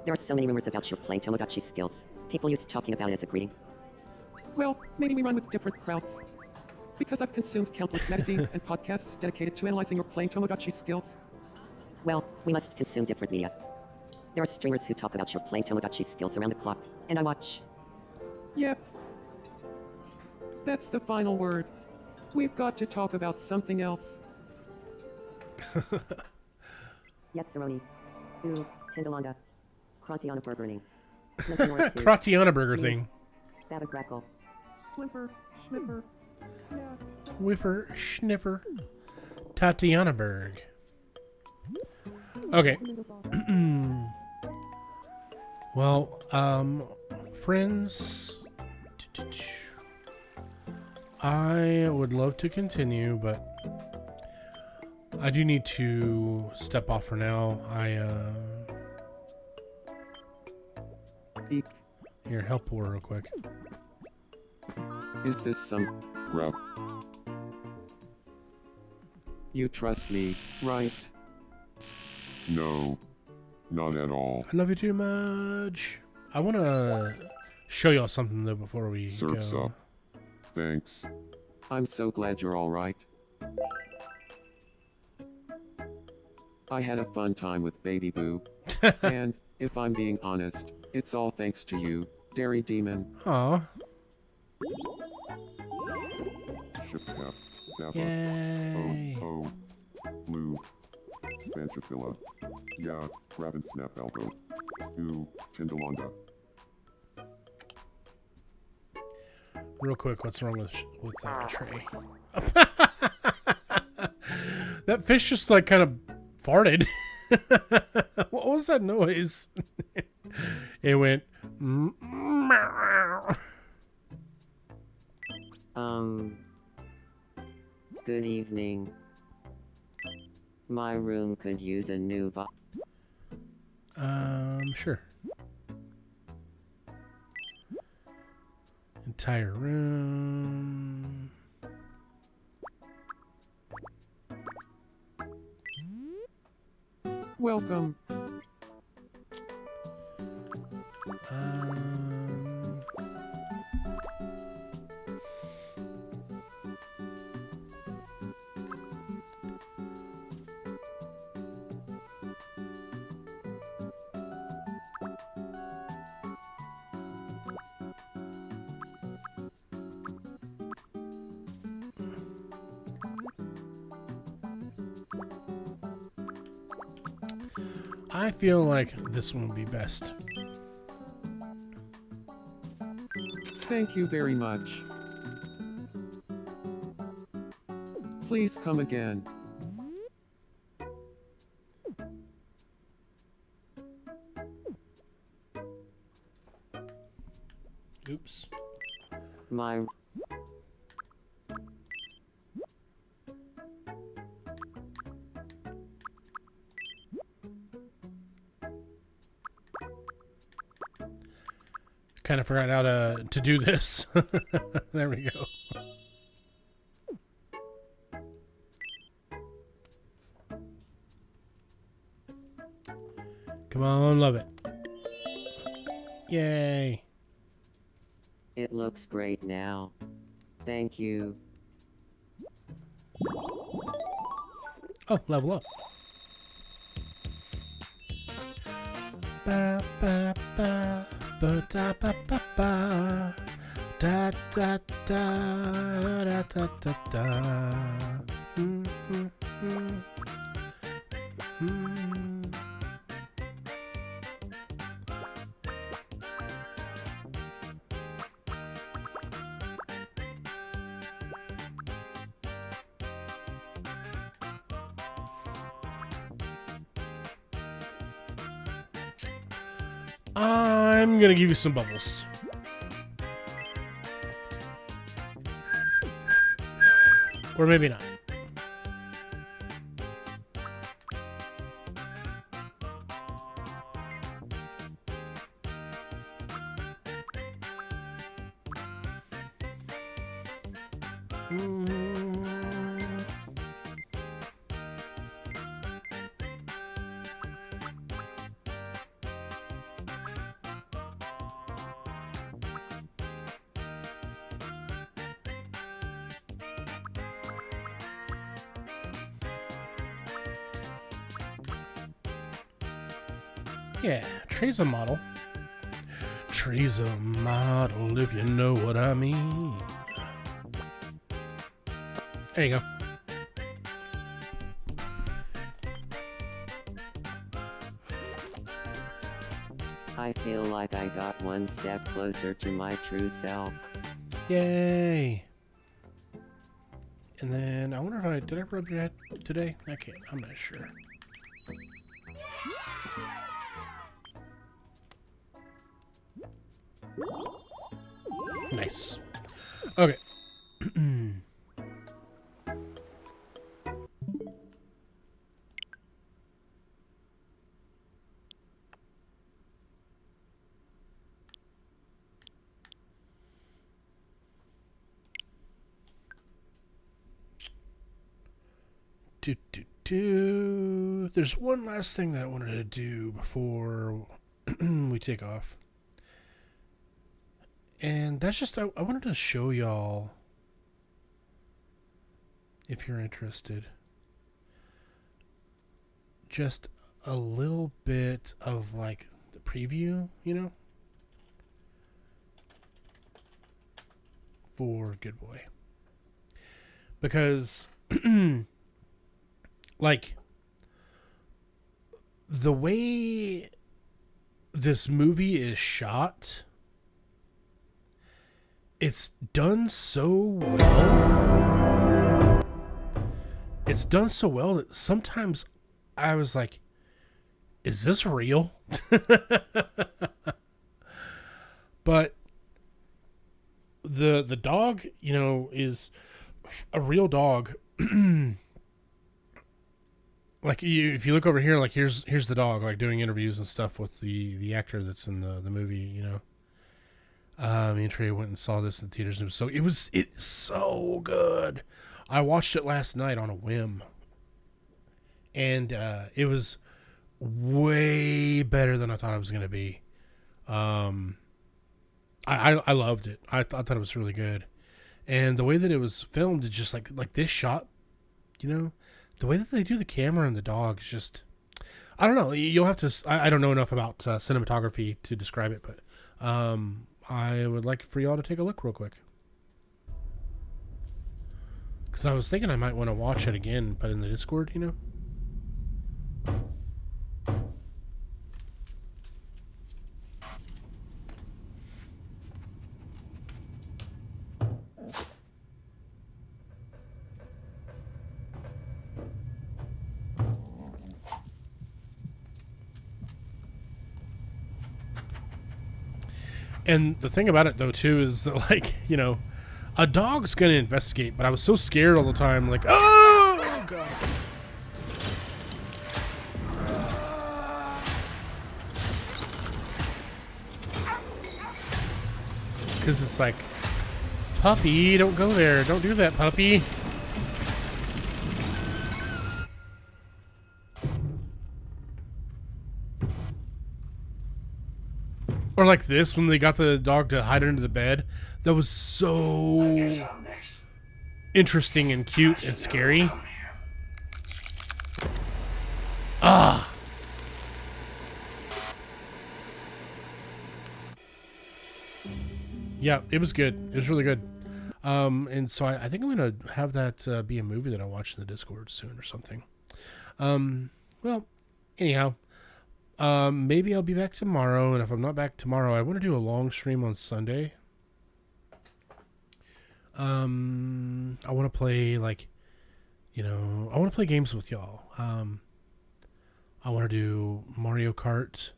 There are so many rumors about your playing Tomodachi skills. People used talking about it as a greeting. Well, maybe we run with different crowds. Because I've consumed countless magazines and podcasts dedicated to analyzing your playing Tomodachi skills. Well, we must consume different media. There are streamers who talk about your playing Tomodachi skills around the clock, and I watch. Yep. That's the final word. We've got to talk about something else. Yatsaroni. Ooh, Tindalonga. Cratiana burgering. Cratiana burger thing. Baba Grackle. Flimper, Schnipper. Yeah. Whiffer, Schniffer. Tatiana Berg. Okay. Well, friends, I would love to continue, but I do need to step off for now. Eek. Here, help her real quick. Is this some... Grab. You trust me, right? No. Not at all. I love you too much. I want to show y'all something though before we Surf's go. up. Thanks. I'm so glad you're alright. I had a fun time with Baby Boo. And, if I'm being honest, it's all thanks to you, Dairy Demon. Aw, Ship tap. Zappa. yay! Oh. Blue. Spanchafilla. Yeah. Grab and snap elbow. Ooh. Tindalonga. Real quick, what's wrong with that tray? That fish just like kind of farted. What was that noise? It went. Good evening. My room could use a new Sure. entire room. Welcome. Um, I feel like this one would be best. Thank you very much. Please come again. Oops. My Kind of forgot how to do this. There we go. Come on, love it. Yay. It looks great now. Thank you. Oh, level up. Ba ba ba ba da ba ba ba da da da da da da da. Mm, mm, mm. Mm. I'm gonna give you some bubbles. Or maybe not. Yeah, Trey's a model. Trey's a model, if you know what I mean. There you go. I feel like I got one step closer to my true self. Yay! And then I wonder if did I rub your head today? I can't. I'm not sure. Nice. Okay. There's one last thing that I wanted to do before we take off. And that's just, I wanted to show y'all, if you're interested, just a little bit of like the preview, you know, for Good Boy. Because, like, the way this movie is shot, it's done so well. It's done so well that sometimes I was like, is this real? But the dog, you know, is a real dog. Like, if you look over here, like here's the dog, like doing interviews and stuff with the actor that's in the movie, you know. Me and Trey went and saw this in the theaters. And it's so good. I watched it last night on a whim, and it was way better than I thought it was going to be. I loved it. I thought it was really good, and the way that it was filmed is just like this shot. You know, the way that they do the camera and the dog is just. I don't know. You'll have to. I don't know enough about cinematography to describe it, but I would like for y'all to take a look real quick. Because I was thinking I might want to watch it again, but in the Discord, you know? And the thing about it, though, too, is that, like, you know, a dog's going to investigate, but I was so scared all the time, like, oh, God. Because it's like, puppy, don't go there. Don't do that, puppy. Or like this, when they got the dog to hide under the bed. That was so interesting and cute and scary. Ah. Yeah, it was good. It was really good. And so I think I'm going to have that be a movie that I watch in the Discord soon or something. Well, anyhow. Maybe I'll be back tomorrow, and if I'm not back tomorrow, I want to do a long stream on Sunday. I want to play, like, you know, I want to play games with y'all. I want to do Mario Kart.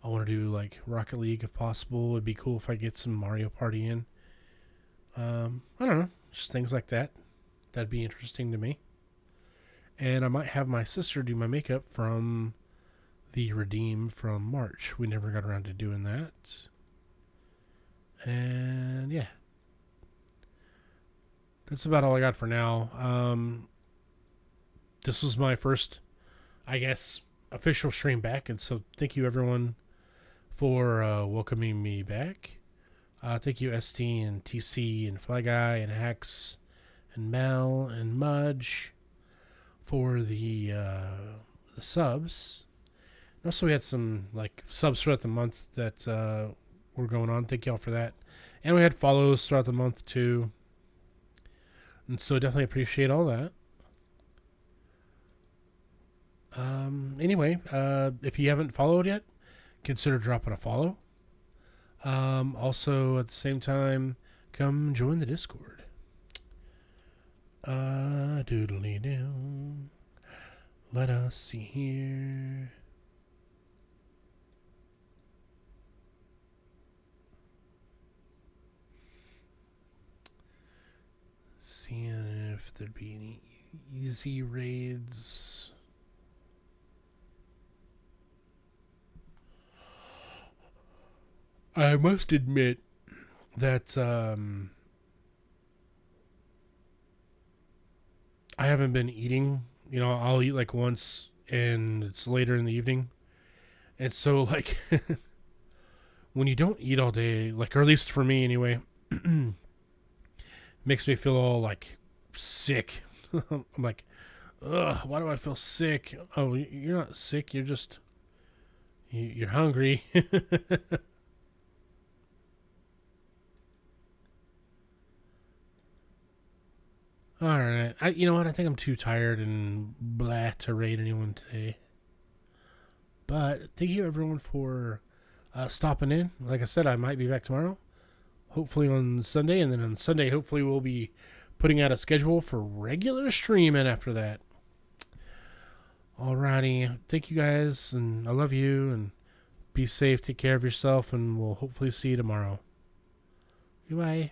I want to do, like, Rocket League if possible. It'd be cool if I get some Mario Party in. I don't know, just things like that. That'd be interesting to me. And I might have my sister do my makeup from the Redeem from March. We never got around to doing that. And yeah. That's about all I got for now. This was my first, I guess, official stream back, and so thank you everyone for welcoming me back. Thank you ST and TC and Fly Guy and Hex and Mel and Mudge for the subs. Also, we had some like subs throughout the month that were going on. Thank y'all for that. And we had follows throughout the month too. And so definitely appreciate all that. Anyway, if you haven't followed yet, consider dropping a follow. Also, at the same time, come join the Discord. Doodly doo. Let us see here. Seeing if there'd be any easy raids. I must admit that I haven't been eating. You know, I'll eat like once and it's later in the evening. And so like when you don't eat all day, like, or at least for me anyway, makes me feel all like sick. I'm like, ugh, why do I feel sick? Oh, you're not sick. You're just, you're hungry. All right. You know what? I think I'm too tired and blah to raid anyone today. But thank you everyone for stopping in. Like I said, I might be back tomorrow. Hopefully on Sunday. And then on Sunday, hopefully we'll be putting out a schedule for regular streaming after that. Alrighty. Thank you guys. And I love you. And be safe. Take care of yourself. And we'll hopefully see you tomorrow. Goodbye.